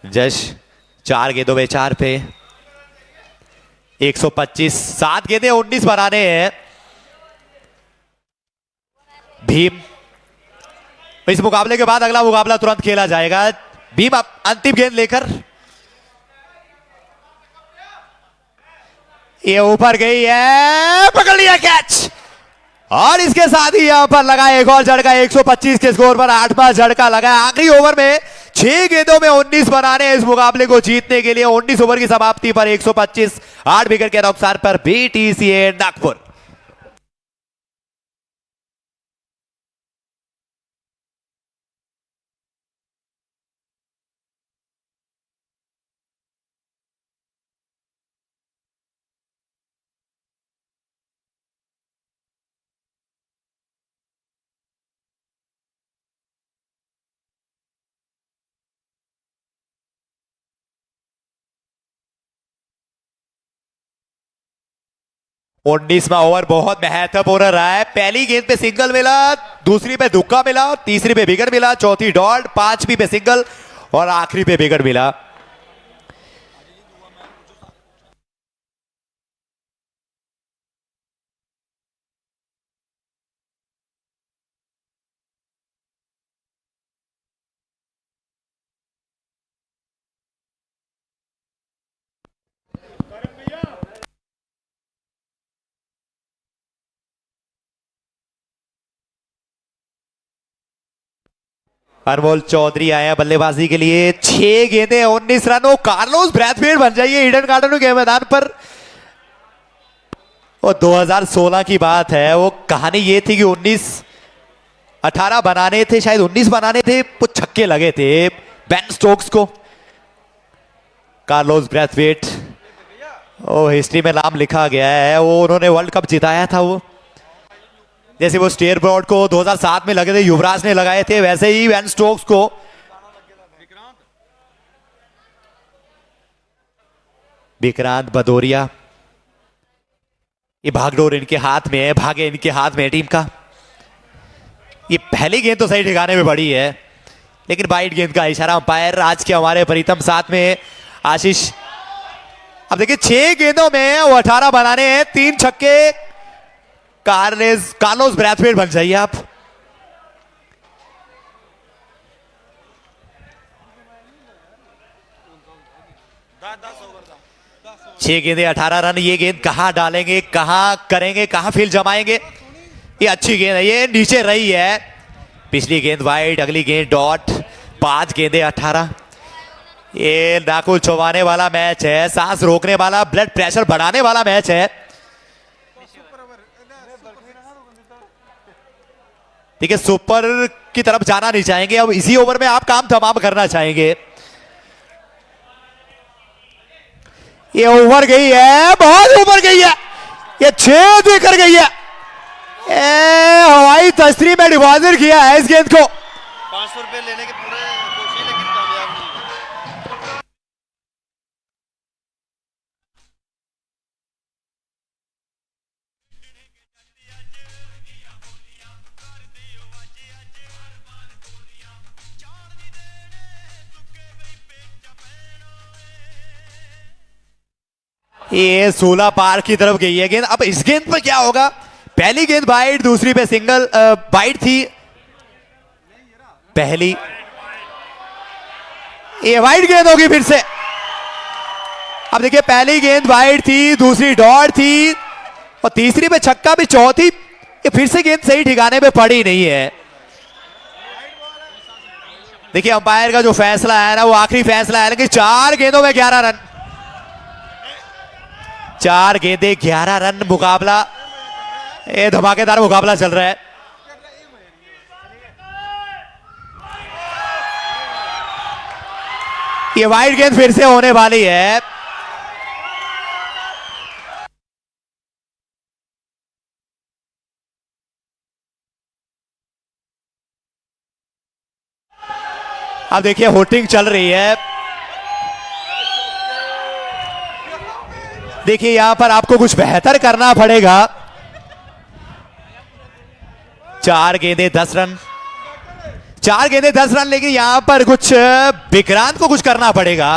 जश 4 गेंदों में 4 पे 125, 7 गेंदे 19 बनाने हैं। भीम इस मुकाबले के बाद अगला मुकाबला तुरंत खेला जाएगा। भीम अंतिम गेंद लेकर, ये ऊपर गई है, पकड़ लिया कैच। और इसके साथ ही यहां पर लगा एक और झटका, 125 के स्कोर पर 8वां झटका लगा। आखिरी ओवर में 6 गेंदों में 19 बनाने इस मुकाबले को जीतने के लिए। 19 ओवर की समाप्ति पर 125, 8 विकेट के नुकसान पर बीटीसीए नागपुर। उन्नीसवां ओवर बहुत महत्वपूर्ण रहा है। पहली गेंद पे सिंगल मिला, दूसरी पे दुक्का मिला, तीसरी पे विकेट मिला, चौथी डॉट, पांचवी पे सिंगल और आखिरी पे विकेट मिला। अनमोल चौधरी आया बल्लेबाजी के लिए। 6 गेंदें 19 रनों। कार्लोस ब्रैथवेट बन जाइए ईडन गार्डन के मैदान पर। और 2016 की बात है, वो कहानी ये थी कि 18 बनाने थे, शायद 19 बनाने थे, कुछ छक्के लगे थे बेन स्टोक्स को। कार्लोस ब्रैथवेट, ओ हिस्ट्री में नाम लिखा गया है। वो उन्होंने वर्ल्ड कप जिताया था। वो जैसे वो स्टेयर ब्रॉड को 2007 में लगे थे, युवराज ने लगाए थे, वैसे ही बेन स्टोक्स को विक्रांत भदौरिया। ये भागडोर इनके हाथ में है, भागे इनके हाथ में है टीम का। ये पहली गेंद तो सही ठिकाने में पड़ी है, लेकिन वाइड गेंद का इशारा अंपायर आज के हमारे प्रीतम साथ में आशीष। अब देखिए 6 गेंदों में वो 18 बनाने हैं, 3 छक्के। कार्लोस ब्रैथवेट बन जाइए आप। छह गेंदे 18 रन। ये गेंद कहां डालेंगे, कहां करेंगे, कहां फील्ड जमाएंगे। ये अच्छी गेंद है, ये नीचे रही है। पिछली गेंद वाइड, अगली गेंद डॉट। 5 गेंदे 18। ये नाकुल चौवाने वाला मैच है, सांस रोकने वाला, ब्लड प्रेशर बढ़ाने वाला मैच है। ठीक है, सुपर की तरफ जाना नहीं चाहेंगे। अब इसी ओवर में आप काम तमाम करना चाहेंगे। ये ओवर गई है, बहुत ऊपर गई है, ये 6 देकर गई है। हवाई तस्री में डिपॉजिट किया है इस गेंद को। 500 रुपए लेने के पूरे कोशिश, लेकिन कामयाब नहीं। ये 16 पार की तरफ गई है गेंद। अब इस गेंद पर क्या होगा? पहली गेंद वाइड, दूसरी पे सिंगल। वाइड थी पहली, ये वाइड गेंद होगी फिर से। अब देखिए पहली गेंद वाइड थी, दूसरी डॉट थी और तीसरी पे छक्का भी, चौथी ये फिर से गेंद सही ठिकाने पे पड़ी नहीं है। देखिए अंपायर का जो फैसला है ना, वो आखिरी फैसला है कि 4 गेंदों में 11 रन। 4 गेंदे 11 रन मुकाबला, ये धमाकेदार मुकाबला चल रहा है। ये वाइड गेंद फिर से होने वाली है। अब देखिए होटिंग चल रही है। देखिए यहां पर आपको कुछ बेहतर करना पड़ेगा। 4 गेंदे 10 रन, 4 गेंदे 10 रन, लेकिन यहां पर कुछ विक्रांत को कुछ करना पड़ेगा।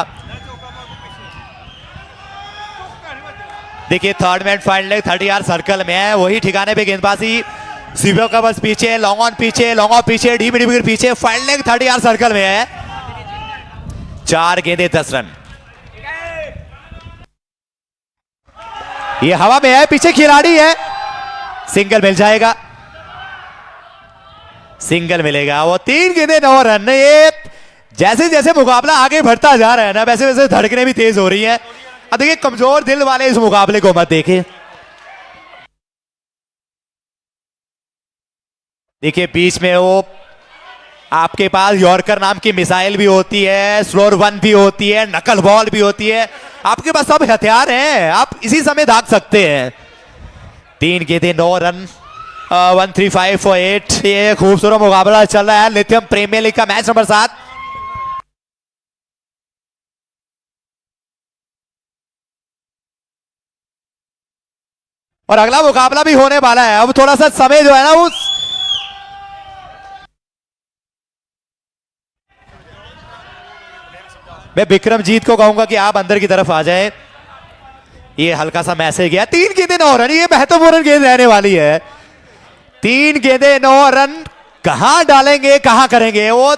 देखिए third man final leg 30 yard circle में है, वही ठिकाने पे गेंदबाजी। सिबो का बस पीछे, लॉन्ग ऑन पीछे, लॉन्ग ऑफ पीछे, डीप पीछे, फाइनल लेग 30 यार्ड सर्कल में है। 4 गेंदें 10 रन। ये हवा में है, पीछे खिलाड़ी है, सिंगल मिल जाएगा, सिंगल मिलेगा। वो 3 गेंदें 9 रन। ये जैसे जैसे मुकाबला आगे बढ़ता जा रहा है ना, वैसे वैसे धड़कनें भी तेज हो रही हैं। अब देखिए, कमजोर दिल वाले इस मुकाबले को मत देखें। देखिए बीच में वो आपके पास यॉर्कर नाम की मिसाइल भी होती है, स्लोअर वन भी होती है, नकल बॉल भी होती है, आपके पास सब हथियार हैं, आप इसी समय दाग सकते हैं। 3 गेंदें 9 रन, 135 for 8। ये खूबसूरत मुकाबला चल रहा है लिथियम प्रीमियर लीग का मैच नंबर 7। और अगला मुकाबला भी होने वाला है। अब थोड़ा सा समय जो है ना, उस मैं विक्रमजीत को कहूंगा कि आप अंदर की तरफ आ जाएं। ये हल्का सा मैसेज गया। 3 गेंदें 9 रन, ये महत्वपूर्ण गेंद रहने वाली है। 3 गेंदें 9 रन, कहां डालेंगे, कहां करेंगे। वो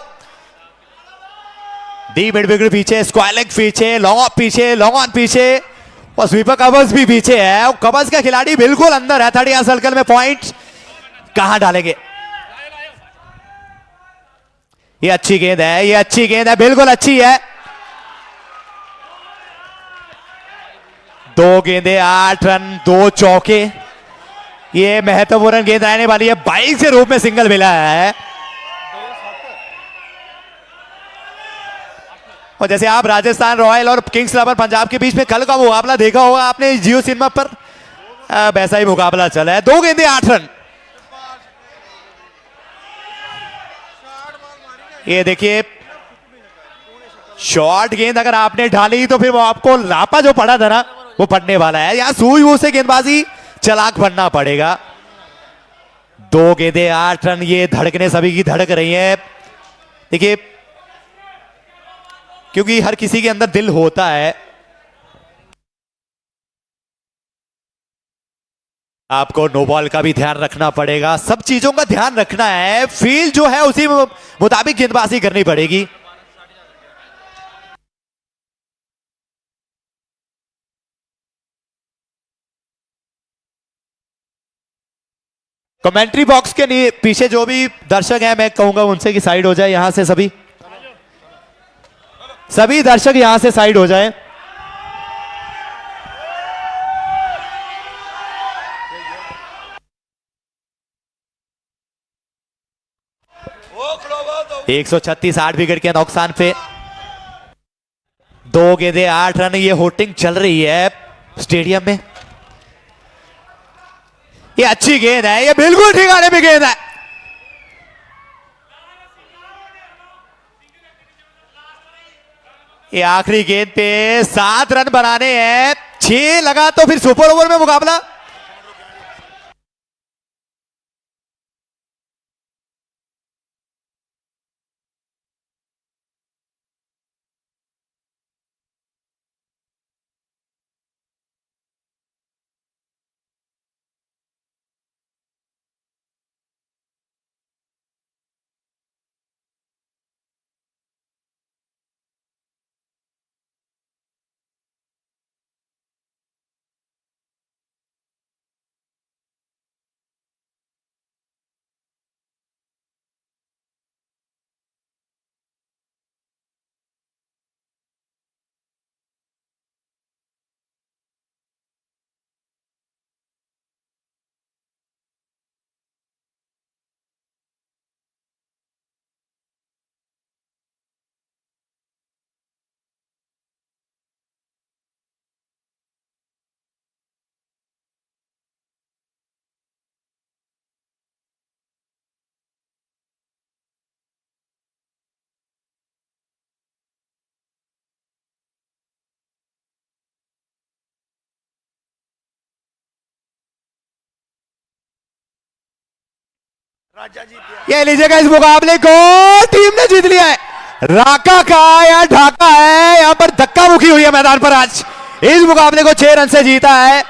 डी मिड विकेट पीछे, स्क्वायर लेग पीछे, लॉन्ग ऑफ पीछे, लॉन्ग ऑन पीछे, और स्वीपर कवर्स भी पीछे है। और कवर्स का खिलाड़ी बिल्कुल अंदर है 30 सर्कल में। पॉइंट कहां डालेंगे। ये अच्छी गेंद है, ये अच्छी गेंद है, बिल्कुल अच्छी है। 2 गेंदें 8 रन, 2 चौके। ये महत्वपूर्ण गेंद रहने वाली है। 22 के रूप में सिंगल मिला है। और जैसे आप राजस्थान रॉयल और किंग्स 11 पंजाब के बीच में कल का मुकाबला देखा होगा आपने जियो सिनेमा पर, वैसा ही मुकाबला चला है। 2 गेंदें 8 रन। ये देखिए, शॉर्ट गेंद अगर आपने ढाली तो फिर वो आपको लापा जो पड़ा था ना, वो पड़ने वाला है। यहां सूझबूझ से गेंदबाजी चलाक बनना पड़ेगा। 2 गेंदें 8 रन। ये धड़कने सभी की धड़क रही है। देखिए, क्योंकि हर किसी के अंदर दिल होता है। आपको नो बॉल का भी ध्यान रखना पड़ेगा, सब चीजों का ध्यान रखना है। फील्ड जो है उसी मुताबिक गेंदबाजी करनी पड़ेगी। कमेंट्री बॉक्स के पीछे जो भी दर्शक हैं, मैं कहूंगा उनसे कि साइड हो जाए। यहां से सभी दर्शक यहां से साइड हो जाएं। वो 136 8 विकेट के नुकसान पे 2 गेंदें 8 रन। ये होटिंग चल रही है स्टेडियम में। ये अच्छी गेंद है, ये बिल्कुल ठिकाने पे गेंद है। ये आखिरी गेंद पे 7 रन बनाने हैं। 6 लगा तो फिर सुपर ओवर में मुकाबला। ये लीजिएगा, इस मुकाबले को टीम ने जीत लिया है। राका का या ढाका है, यहां पर धक्का मुक्की हुई है मैदान पर। आज इस मुकाबले को 6 रन से जीता है।